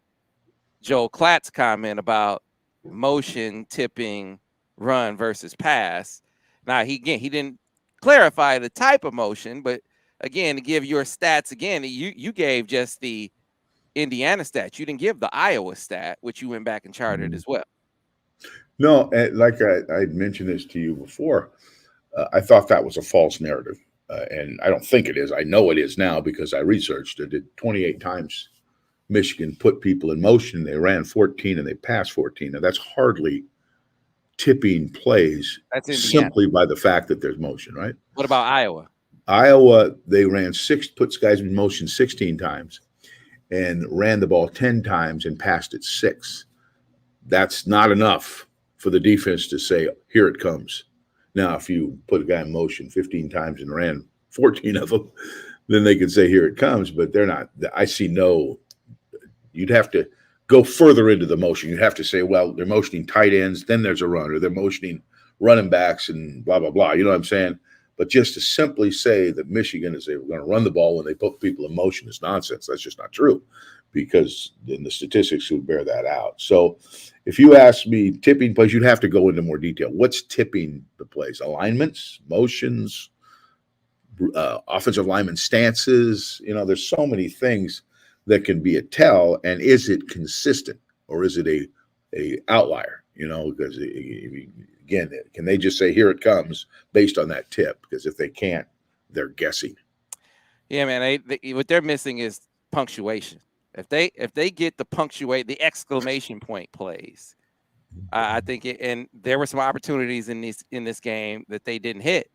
Joel Klatt's comment about motion, tipping, run versus pass. Now, he didn't clarify the type of motion, but again, to give your stats again, you gave just the Indiana stat. You didn't give the Iowa stat, which you went back and charted as well. No, like I mentioned this to you before, I thought that was a false narrative. And I don't think it is. I know it is now because I researched it. 28 times Michigan put people in motion. They ran 14 and they passed 14. Now, that's hardly tipping plays simply by the fact that there's motion, right? What about Iowa? Iowa, they puts guys in motion 16 times and ran the ball 10 times and passed it 6. That's not enough for the defense to say, "Here it comes." Now, if you put a guy in motion 15 times and ran 14 of them, then they could say, "Here it comes," but they're not. I see you'd have to go further into the motion. You'd have to say, well, they're motioning tight ends, then there's a run, or they're motioning running backs and blah, blah, blah. You know what I'm saying? But just to simply say that Michigan is going to run the ball when they put people in motion is nonsense. That's just not true, because then the statistics would bear that out. So if you ask me tipping plays, you'd have to go into more detail. What's tipping the plays? Alignments, motions, offensive lineman stances. There's so many things that can be a tell. And is it consistent, or is it a outlier? Because again, can they just say, here it comes, based on that tip? Because if they can't, they're guessing. Yeah, man. What they're missing is punctuation. If they get the exclamation point plays, I think and there were some opportunities in this game that they didn't hit,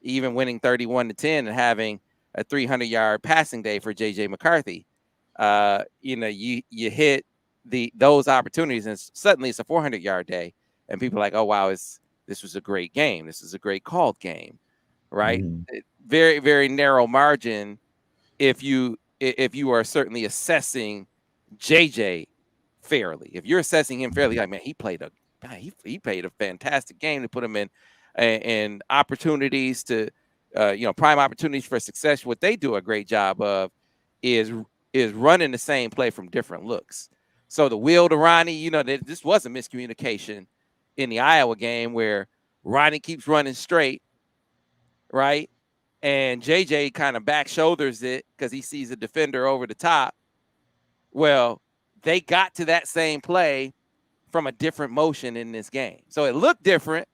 even winning 31-10 and having a 300-yard passing day for JJ McCarthy. You hit those opportunities, and suddenly it's a 400-yard day, and people are like, oh wow, this was a great game. This is a great called game, right? Mm-hmm. Very, very narrow margin if you are certainly assessing JJ fairly. If you're assessing him fairly, like, man, he played a fantastic game to put him in opportunities to prime opportunities for success. What they do a great job of is running the same play from different looks. So the wheel to Ronnie, this was a miscommunication in the Iowa game where Ronnie keeps running straight, right? And JJ kind of back shoulders it because he sees a defender over the top. Well, they got to that same play from a different motion in this game. So it looked different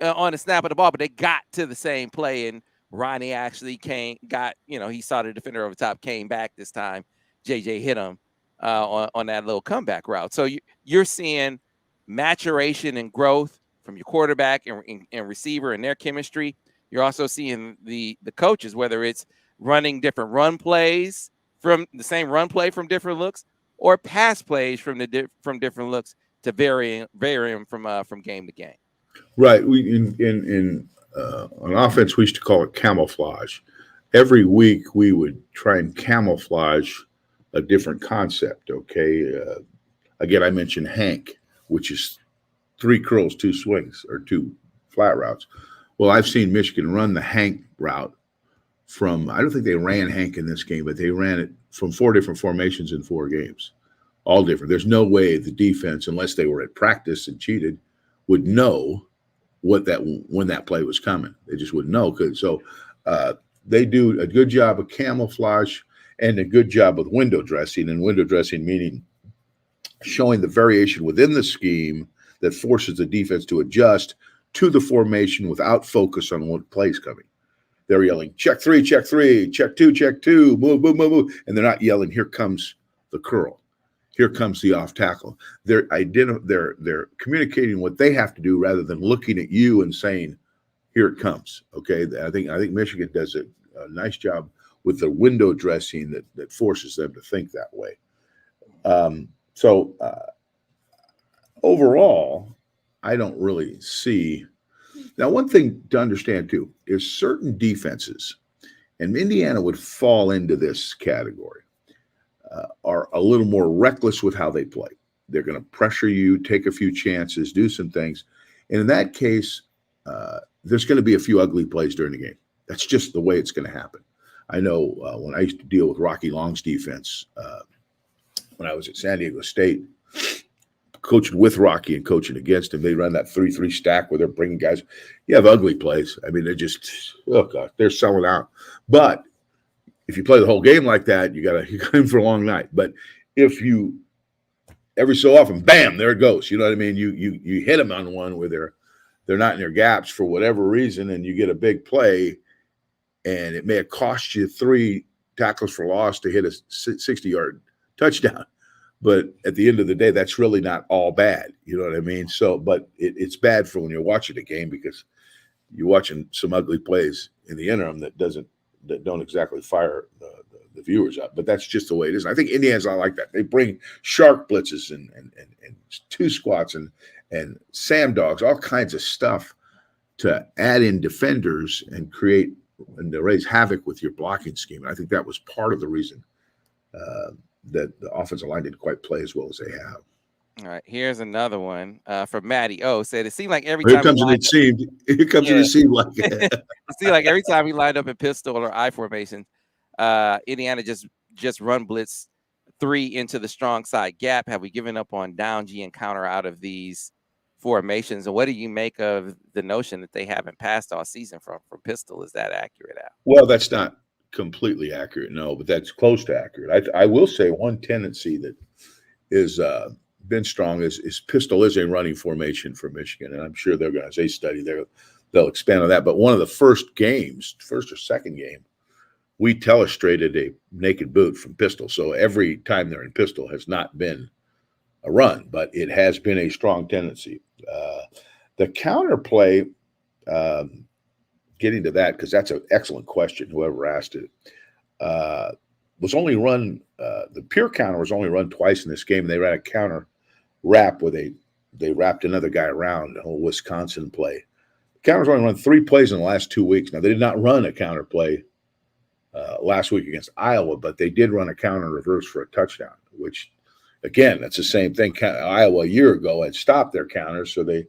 on the snap of the ball, but they got to the same play. And Ronnie actually he saw the defender over the top, came back this time. JJ hit him on that little comeback route. So you're seeing maturation and growth from your quarterback and receiver and their chemistry. You're also seeing the coaches, whether it's running different run plays from the same run play from different looks, or pass plays from different looks to vary from game to game. Right. We on offense, we used to call it camouflage. Every week we would try and camouflage a different concept. Okay. Again, I mentioned Hank, which is 3 curls, 2 swings, or 2 flat routes. Well, I've seen Michigan run the Hank route I don't think they ran Hank in this game, but they ran it from 4 different formations in 4 games, all different. There's no way the defense, unless they were at practice and cheated, would know when that play was coming. They just wouldn't know. So they do a good job of camouflage and a good job with window dressing, and window dressing meaning showing the variation within the scheme that forces the defense to adjust to the formation without focus on what play's coming. They're yelling, check 3, check 3, check 2, check 2, move, move, move, move. And they're not yelling, here comes the curl. Here comes the off tackle. They're communicating what they have to do rather than looking at you and saying, here it comes. Okay. I think Michigan does a nice job with the window dressing that forces them to think that way. So overall, I don't really see. Now, one thing to understand, too, is certain defenses, and Indiana would fall into this category, are a little more reckless with how they play. They're going to pressure you, take a few chances, do some things. And in that case, there's going to be a few ugly plays during the game. That's just the way it's going to happen. I know when I used to deal with Rocky Long's defense, when I was at San Diego State, coaching with Rocky and coaching against him, they run that 3-3 stack where they're bringing guys. You have ugly plays. I mean, they're just, oh God, they're selling out. But if you play the whole game like that, you got in for a long night. But if you every so often, bam, there it goes. You know what I mean? You hit them on one where they're not in their gaps for whatever reason, and you get a big play, and it may have cost you 3 tackles for loss to hit a 60-yard touchdown. But at the end of the day, that's really not all bad. You know what I mean? So, but it's bad for when you're watching a game because you're watching some ugly plays in the interim that don't exactly fire the viewers up. But that's just the way it is. And I think Indiana's not like that. They bring shark blitzes and 2 squats and Sam dogs, all kinds of stuff to add in defenders and create and to raise havoc with your blocking scheme. And I think that was part of the reason that the offensive line didn't quite play as well as they have. All right, here's another one from Matty O. Said it seemed like every Here time he comes an lined it up, seemed. Here comes an yeah, it seemed like. it seemed like every time he lined up in pistol or I formation, Indiana just run blitz 3 into the strong side gap. Have we given up on down G and counter out of these formations? And what do you make of the notion that they haven't passed all season from pistol? Is that accurate, Al? Well, that's not completely accurate, no, but that's close to accurate. I will say one tendency that is been strong is pistol is a running formation for Michigan, and I'm sure they're going, as they study, they'll expand on that. But one of the first games, first or second game, we telestrated a naked boot from pistol. So every time they're in pistol has not been a run, but it has been a strong tendency. The counterplay, getting to that, because that's an excellent question, whoever asked it, was only run, the pure counter was only run twice in this game. And they ran a counter wrap where they wrapped another guy around, a whole Wisconsin play. The counter's only run 3 plays in the last 2 weeks. Now, they did not run a counter play last week against Iowa, but they did run a counter reverse for a touchdown, which, again, that's the same thing. Iowa a year ago had stopped their counters, so they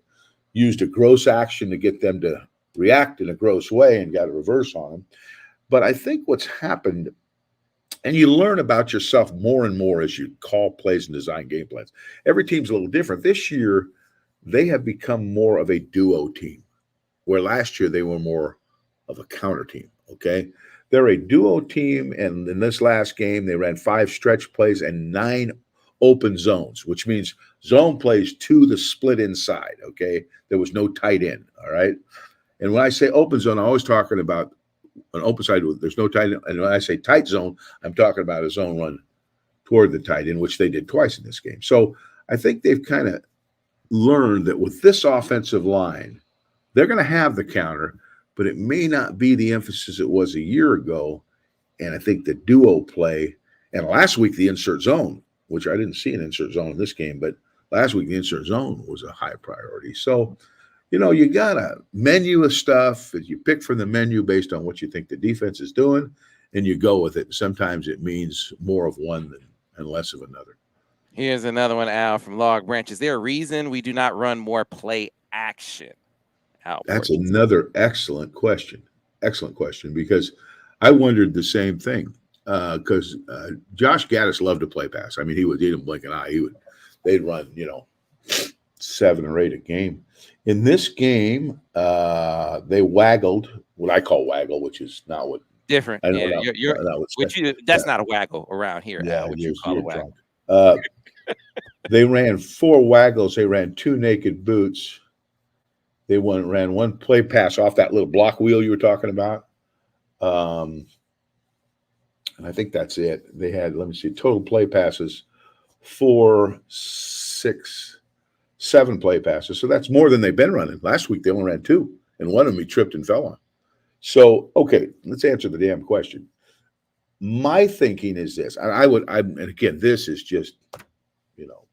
used a gross action to get them to react in a gross way and got a reverse on them. But I think what's happened, and you learn about yourself more and more as you call plays and design game plans. Every team's a little different. This year, they have become more of a duo team, where last year they were more of a counter team, okay? They're a duo team, and in this last game, they ran 5 stretch plays and 9 open zones, which means zone plays to the split inside, okay? There was no tight end, all right? And when I say open zone, I'm always talking about an open side, there's no tight end. And when I say tight zone, I'm talking about a zone run toward the tight end, which they did twice in this game. So I think they've kind of learned that with this offensive line, they're going to have the counter, but it may not be the emphasis it was a year ago. And I think the duo play, and last week the insert zone, which I didn't see an insert zone in this game, but last week the insert zone was a high priority. So, you got a menu of stuff that you pick from the menu based on what you think the defense is doing, and you go with it. Sometimes it means more of one and less of another. Here's another one, Al, from Log Branch. Is there a reason we do not run more play action? Al That's Borges. another excellent question. Excellent question, because I wondered the same thing. Because Josh Gaddis loved to play pass. I mean, he didn't blink an eye. They'd run, 7 or 8 a game. In this game, they waggled, what I call waggle, which is not what different. I know. Yeah, you're that's not a waggle around here. Yeah, Al, what you call a waggle. They ran 4 waggles. They ran 2 naked boots. They ran 1 play pass off that little block wheel you were talking about. And I think that's it. They had, let me see, total play passes, 4, 6, 7 play passes. So that's more than they've been running. Last week, they only ran 2, and one of them he tripped and fell on. So, okay, let's answer the damn question. My thinking is this, and again, this is just,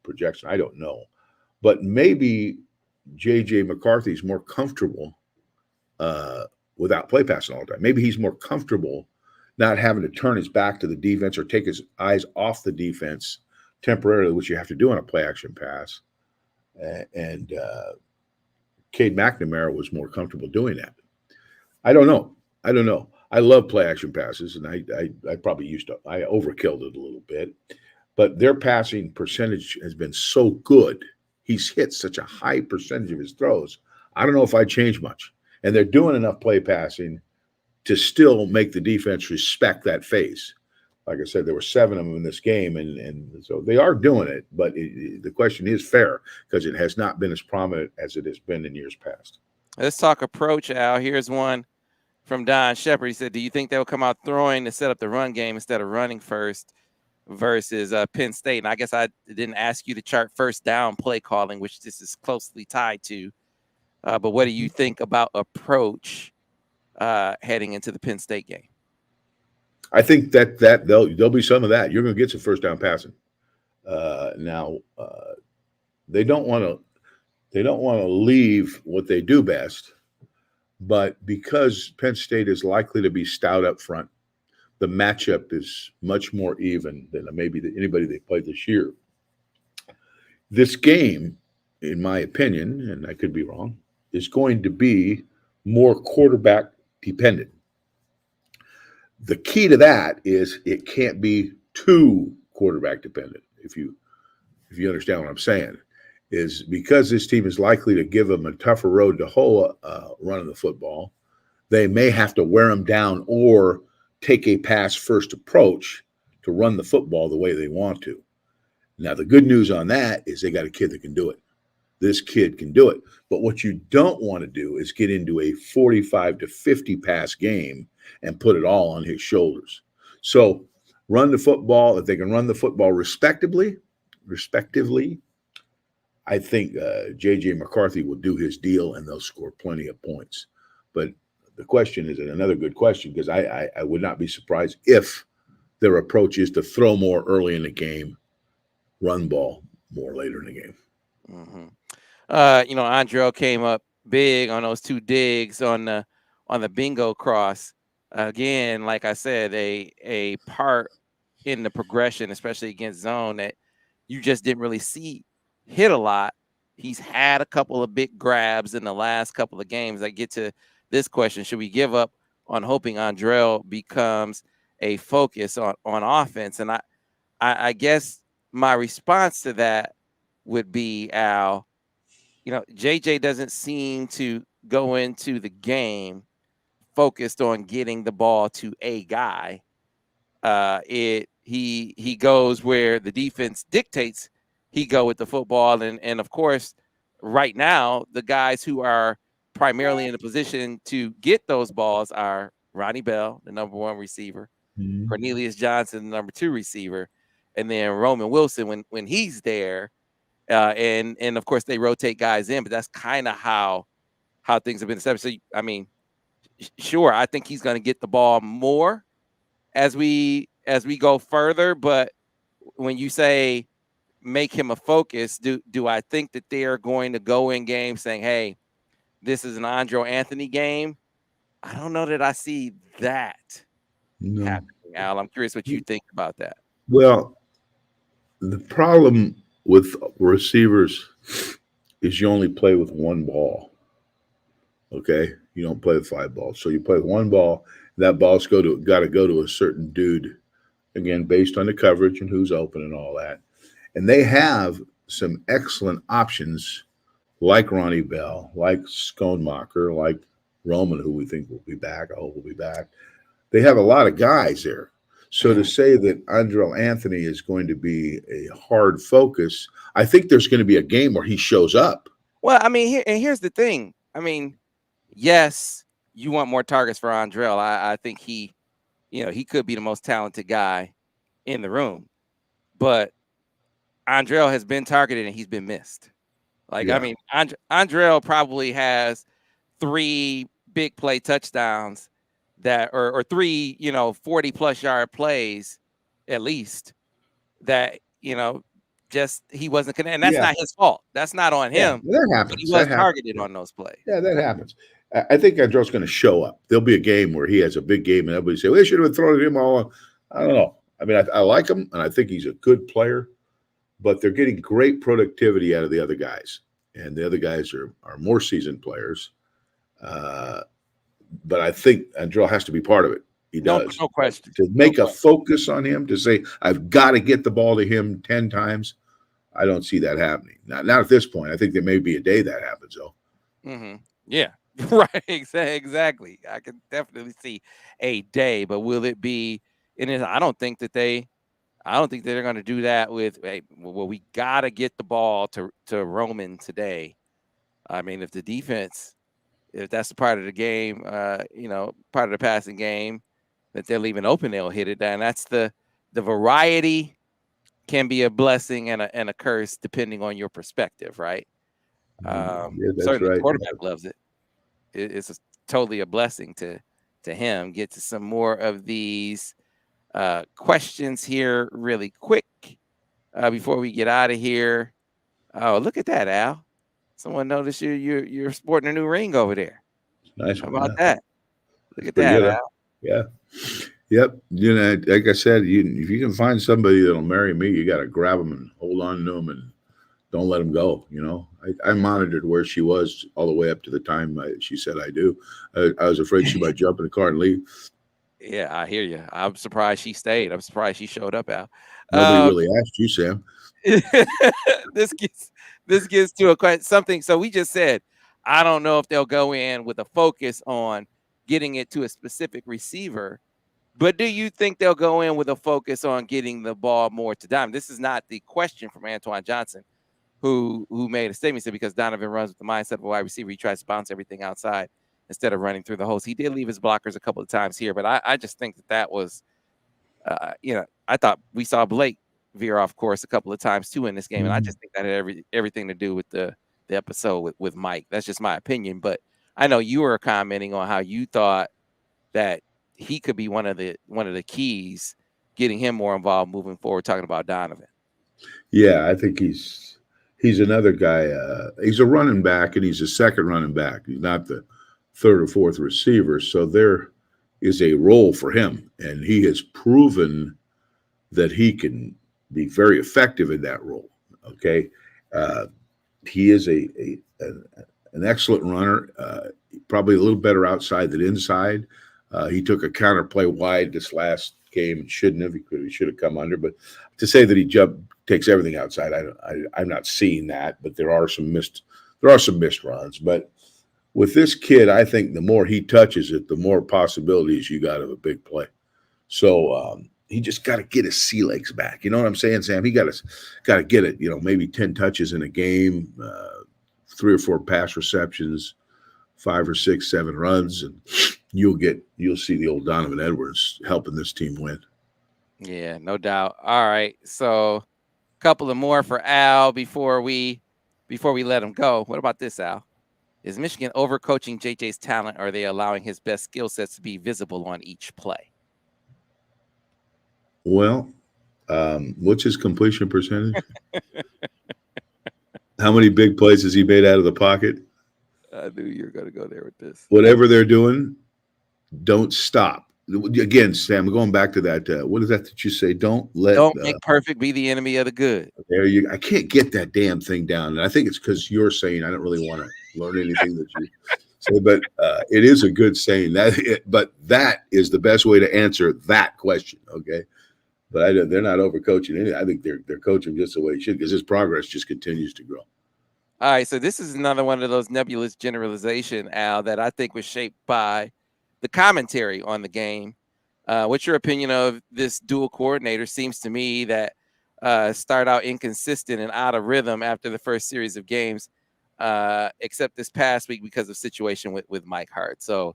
projection. I don't know. But maybe J.J. McCarthy's more comfortable without play passing all the time. Maybe he's more comfortable not having to turn his back to the defense or take his eyes off the defense temporarily, which you have to do on a play action pass. And Cade McNamara was more comfortable doing that. I don't know. I love play action passes, and I probably I overkilled it a little bit. But their passing percentage has been so good. He's hit such a high percentage of his throws. I don't know if I change much. And they're doing enough play passing to still make the defense respect that phase. Like I said, there were 7 of them in this game, and so they are doing it. But the question is fair, because it has not been as prominent as it has been in years past. Let's talk approach, Al. Here's one from Don Shepard. He said, do you think they'll come out throwing to set up the run game instead of running first versus Penn State? And I guess I didn't ask you to chart first down play calling, which this is closely tied to. But what do you think about approach heading into the Penn State game? I think that there'll be some of that. You're going to get some first down passing. Now, they don't want to leave what they do best, but because Penn State is likely to be stout up front, the matchup is much more even than maybe anybody they played this year. This game, in my opinion, and I could be wrong, is going to be more quarterback dependent. The key to that is it can't be too quarterback dependent. If you understand what I'm saying, is because this team is likely to give them a tougher road to hoe running the football. They may have to wear them down or take a pass first approach to run the football the way they want to. Now, the good news on that is they got a kid that can do it. This kid can do it. But what you don't want to do is get into a 45 to 50 pass game and put it all on his shoulders. So run the football. If they can run the football respectively, I think J.J. McCarthy will do his deal and they'll score plenty of points. But the question is another good question because I would not be surprised if their approach is to throw more early in the game, run ball more later in the game. Mm-hmm. Andrell came up big on those two digs on the bingo cross. Again, like I said, a part in the progression, especially against zone, that you just didn't really see hit a lot. He's had a couple of big grabs in the last couple of games. I get to this question: should we give up on hoping Andrell becomes a focus on offense? And I guess my response to that would be, Al, JJ doesn't seem to go into the game focused on getting the ball to a guy. He goes where the defense dictates he go with the football, and of course, right now the guys who are primarily in a position to get those balls are Ronnie Bell, the number 1 receiver, Cornelius Johnson, the number 2 receiver, and then Roman Wilson when he's there. And of course they rotate guys in, but that's kind of how things have been established. So I mean, sure, I think he's going to get the ball more as we go further. But when you say make him a focus, do I think that they are going to go in game saying, hey, this is an Andrew Anthony game? I don't know that I see that happening, Al. I'm curious what you think about that. Well, the problem with receivers is you only play with one ball. Okay, you don't play with 5 balls, so you play with one ball. That ball's got to go to a certain dude, again based on the coverage and who's open and all that. And they have some excellent options, like Ronnie Bell, like Skonemacher, like Roman, who we think will be back. I hope will be back. They have a lot of guys there. So to say that Andrell Anthony is going to be a hard focus, I think there's going to be a game where he shows up. Well, I mean, here's the thing. I mean, yes, you want more targets for Andrell. I think he could be the most talented guy in the room, but Andrell has been targeted and he's been missed. I mean, Andrell probably has 3 big play touchdowns that, or 3, 40+ yard plays at least that, just he wasn't connected. And that's not his fault. That's not on him. That happens. But he was targeted on those plays. Yeah, that happens. I think Andrell's going to show up. There'll be a game where he has a big game and everybody say, well, they should have been throwing him all. I don't know. I mean, I like him and I think he's a good player, but they're getting great productivity out of the other guys. And the other guys are more seasoned players. But I think Andrell has to be part of it. He does. No question. To make a focus on him, to say, I've got to get the ball to him 10 times, I don't see that happening. Not at this point. I think there may be a day that happens, though. Mm-hmm. Yeah, right. Exactly. I can definitely see a day, but will it be? And I don't think that they're going to do that with, hey, well, we got to get the ball to Roman today. I mean, if the defense, if that's the part of the game, part of the passing game that they're leaving open, they'll hit it. And that's the variety can be a blessing and a curse depending on your perspective, right? Certainly, right. The quarterback loves it. It's totally a blessing to him. Get to some more of these questions here really quick before we get out of here. Oh, look at that, Al. Someone noticed you're sporting a new ring over there. Nice. How about that? Look at that, Al. Yeah. Yep. Like I said, if you can find somebody that'll marry me, you got to grab them and hold on to them and don't let him go. I monitored where she was all the way up to the time she said I do. I was afraid she might jump in the car and leave. Yeah, I hear you. I'm surprised she stayed. I'm surprised she showed up, Al. Nobody Um, really asked you, Sam. this gets this gets to a question something. So we just said, I don't know if they'll go in with a focus on getting it to a specific receiver, but do you think they'll go in with a focus on getting the ball more to Donovan? This is not the question from Antoine Johnson, who made a statement. He said because Donovan runs with the mindset of a wide receiver, he tries to bounce everything outside instead of running through the holes. He did leave his blockers a couple of times here, but I just think that was, I thought we saw Blake veer off course a couple of times too in this game, and I just think that had everything to do with the episode with Mike. That's just my opinion, but I know you were commenting on how you thought that he could be one of the keys getting him more involved moving forward. Talking about Donovan. Yeah, I think he's another guy. He's a running back, and he's a second running back. He's not the third or fourth receiver. So there is a role for him, and he has proven that he can be very effective in that role. Okay, uh, he is an excellent runner. Probably a little better outside than inside. He took a counter play wide this last game and shouldn't have. He should have come under. But to say that he takes everything outside, I'm not seeing that. But there are some missed runs. But with this kid, I think the more he touches it, the more possibilities you got of a big play. So he just got to get his sea legs back. You know what I'm saying, Sam? He got to get it. Maybe 10 touches in a game, 3 or 4 pass receptions, 5 or 6, 7 runs, and you'll see the old Donovan Edwards helping this team win. Yeah, no doubt. All right, so a couple of more for Al before we let him go. What about this, Al? Is Michigan overcoaching JJ's talent, or are they allowing his best skill sets to be visible on each play? Well, what's his completion percentage? How many big plays has he made out of the pocket? I knew you were going to go there with this. Whatever they're doing, don't stop. Again, Sam, going back to that. What is that you say? Don't make perfect be the enemy of the good. I can't get that damn thing down, and I think it's because you're saying I don't really want to learn anything that you say, but it is a good saying. But that is the best way to answer that question. Okay, but they're not overcoaching anything. I think they're coaching just the way it should, because his progress just continues to grow. All right, so this is another one of those nebulous generalization, Al, that I think was shaped by the commentary on the game. What's your opinion of this dual coordinator? Seems to me that start out inconsistent and out of rhythm after the first series of games, except this past week because of situation with Mike Hart. So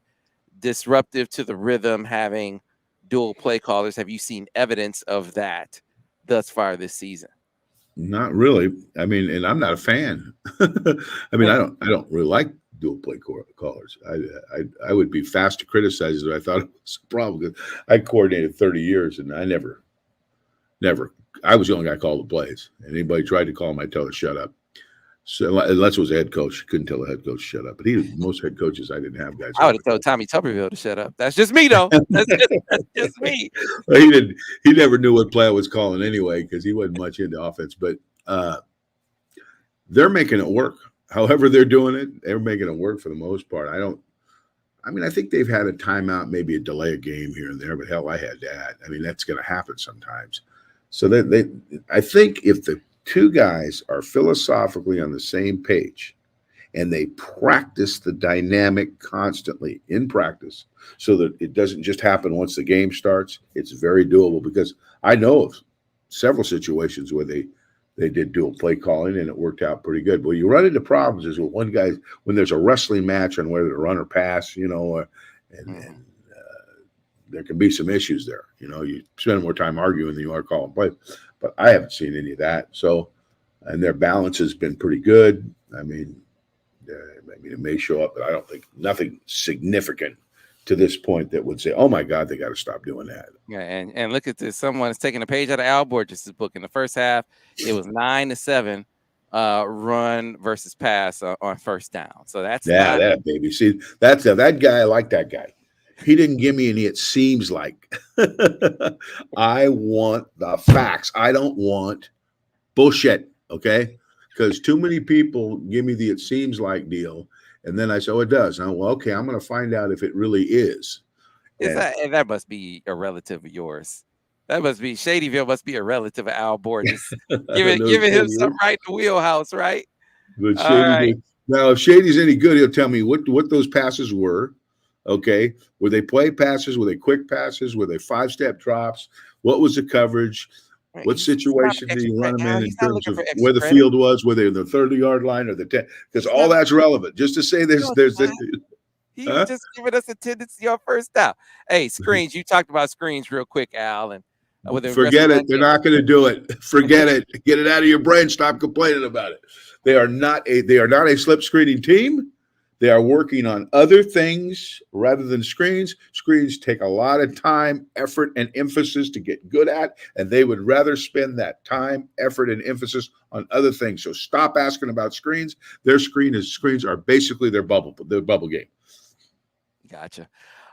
disruptive to the rhythm, having dual play callers. Have you seen evidence of that thus far this season? Not really. I mean, and I'm not a fan. I mean, I don't really like dual play callers. I would be fast to criticize if I thought it was a problem. I coordinated 30 years, and I never. I was the only guy called the plays. And anybody tried to call him, I'd tell her shut up. So unless it was a head coach, couldn't tell the head coach to shut up. But most head coaches, I didn't have guys. I would have told Tommy Tuberville to shut up. That's just me, though. That's just me. Well, he didn't. He never knew what play I was calling anyway, because he wasn't much into offense. But they're making it work. However they're doing it, they're making it work for the most part. I think they've had a timeout, maybe a delay a game here and there, but hell, I had that. I mean, that's going to happen sometimes. So I think if the two guys are philosophically on the same page and they practice the dynamic constantly in practice so that it doesn't just happen once the game starts, it's very doable, because I know of several situations where they did dual play calling and it worked out pretty good. But you run into problems is with one guy when there's a wrestling match on whether to run or pass, and there can be some issues there. You spend more time arguing than you are calling play. But I haven't seen any of that. So, and their balance has been pretty good. I mean, it may show up, but I don't think nothing significant to this point that would say, "Oh my God, they got to stop doing that." Yeah, and look at this. Someone's taking a page out of Al Borges' book. In the first half, it was 9-7 run versus pass on first down. So that's that baby. See, that's that guy. I like that guy. He didn't give me any. It seems like I want the facts. I don't want bullshit. Okay, because too many people give me the "it seems like" deal, and then I say, "Oh, it does." And well, okay, I'm going to find out if it really is. Is And that must be a relative of yours? That must be Shadyville. Must be a relative of Al Borges. I don't know Giving him Shady something is, right in the wheelhouse, right? but All Shady right. did. Now, if Shady's any good, he'll tell me what those passes were. Okay, were they play passes? Were they quick passes? Were they 5-step drops? What was the coverage? Right, What he's not situation looking did extra you run credit. them Al, in he's not terms looking of for extra where the credit. field was, whether the 30-yard line or the 10? Because He's all not. that's relevant. Just to say No, there's it's not. He was huh? just giving us a tendency on first down. Hey, screens. You talked about screens real quick, Al, and with the aggressive Forget run it. They're game. not going to do it. Forget it. Get it out of your brain. Stop complaining about it. They are not a slip screening team. They are working on other things rather than screens. Screens take a lot of time, effort, and emphasis to get good at, and they would rather spend that time, effort, and emphasis on other things. So stop asking about screens. Their screens are basically their bubble game. Gotcha.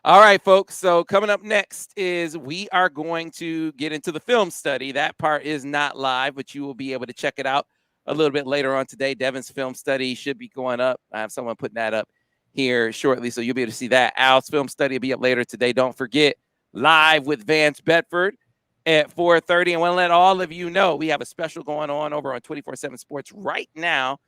All right, folks. So coming up next is we are going to get into the film study. That part is not live, but you will be able to check it out a little bit later on today. Devin's film study should be going up. I have someone putting that up here shortly, so you'll be able to see that. Al's film study will be up later today. Don't forget, live with Vance Bedford at 4:30. I want to let all of you know we have a special going on over on 24/7 Sports right now.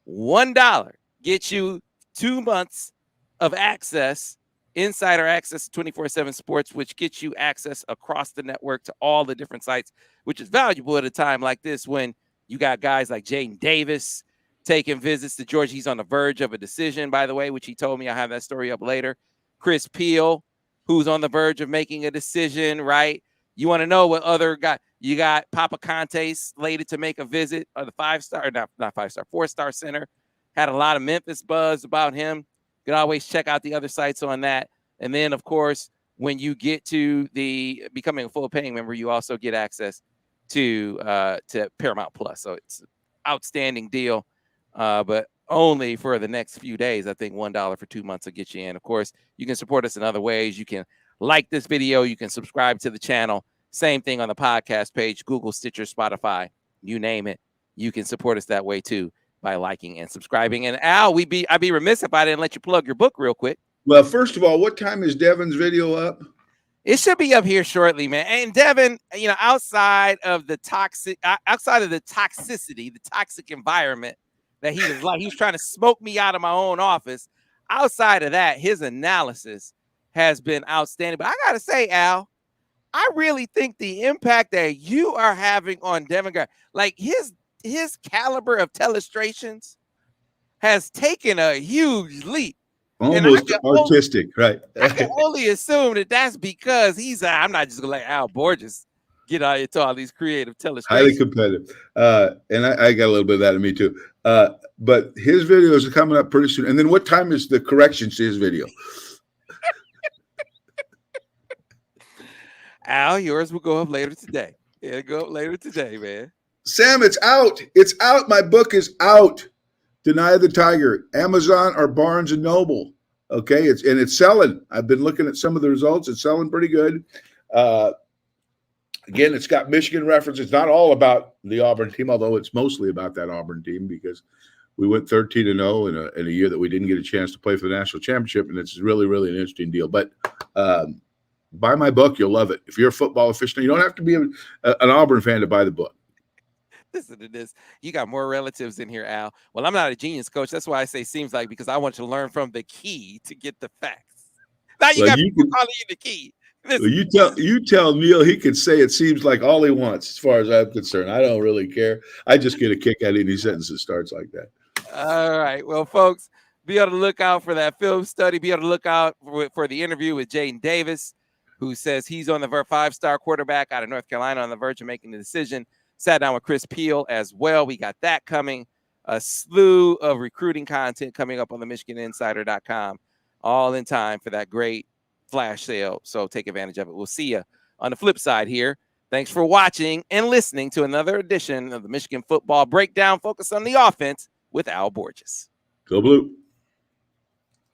$1 gets you 2 months of access, insider access to 24/7 Sports, which gets you access across the network to all the different sites, which is valuable at a time like this when you got guys like Jaden Davis taking visits to Georgia. He's on the verge of a decision, by the way, which he told me. I'll have that story up later. Chris Peel, who's on the verge of making a decision, right? You want to know what other guy you got? Papa Conte slated to make a visit, or the 5-star, not 5-star, 4-star center. Had a lot of Memphis buzz about him. You can always check out the other sites on that. And then, of course, when you get to the becoming a full paying member, you also get access to Paramount Plus. So it's an outstanding deal, but only for the next few days. I think $1 for 2 months will get you in. Of course, you can support us in other ways. You can like this video. You can subscribe to the channel. Same thing on the podcast page, Google, Stitcher, Spotify, you name it. You can support us that way too by liking and subscribing. And Al, I'd be remiss if I didn't let you plug your book real quick. Well, first of all, what time is Devin's video up? It should be up here shortly, man. And Devin, outside of the toxicity, the toxic environment that he was trying to smoke me out of my own office. Outside of that, his analysis has been outstanding. But I gotta say, Al, I really think the impact that you are having on Devin Gardner, like his caliber of telestrations has taken a huge leap. And Almost artistic, right? I can only assume that that's because I'm not just going to let Al Borges get out into all these creative Highly telestrations. competitive. And I got a little bit of that in me too. But his videos are coming up pretty soon. And then what time is the corrections to his video? Al, yours will go up later today. It'll go up later today, man. Sam, it's out. It's out. My book is out. Deny the Tiger. Amazon or Barnes and Noble. Okay, it's selling. I've been looking at some of the results. It's selling pretty good. Again, it's got Michigan reference. It's not all about the Auburn team, although it's mostly about that Auburn team because we went 13-0 in a year that we didn't get a chance to play for the national championship, and it's really, really an interesting deal. But buy my book. You'll love it. If you're a football aficionado, you don't have to be an Auburn fan to buy the book. Listen to this. You got more relatives in here, Al. Well, I'm not a genius coach. That's why I say seems like, because I want you to learn from the key to get the facts. Now you got people calling you the key. Listen, you tell Neil he can say it seems like all he wants, as far as I'm concerned. I don't really care. I just get a kick out of any sentence that starts like that. All right. Well, folks, be able to look out for that film study. Be able to look out for the interview with Jaden Davis, who says he's on the 5-star quarterback out of North Carolina on the verge of making the decision. Sat down with Chris Peel as well. We got that coming. A slew of recruiting content coming up on the MichiganInsider.com, all in time for that great flash sale. So take advantage of it. We'll see you on the flip side here. Thanks for watching and listening to another edition of the Michigan Football Breakdown, focused on the offense with Al Borges. Go Blue.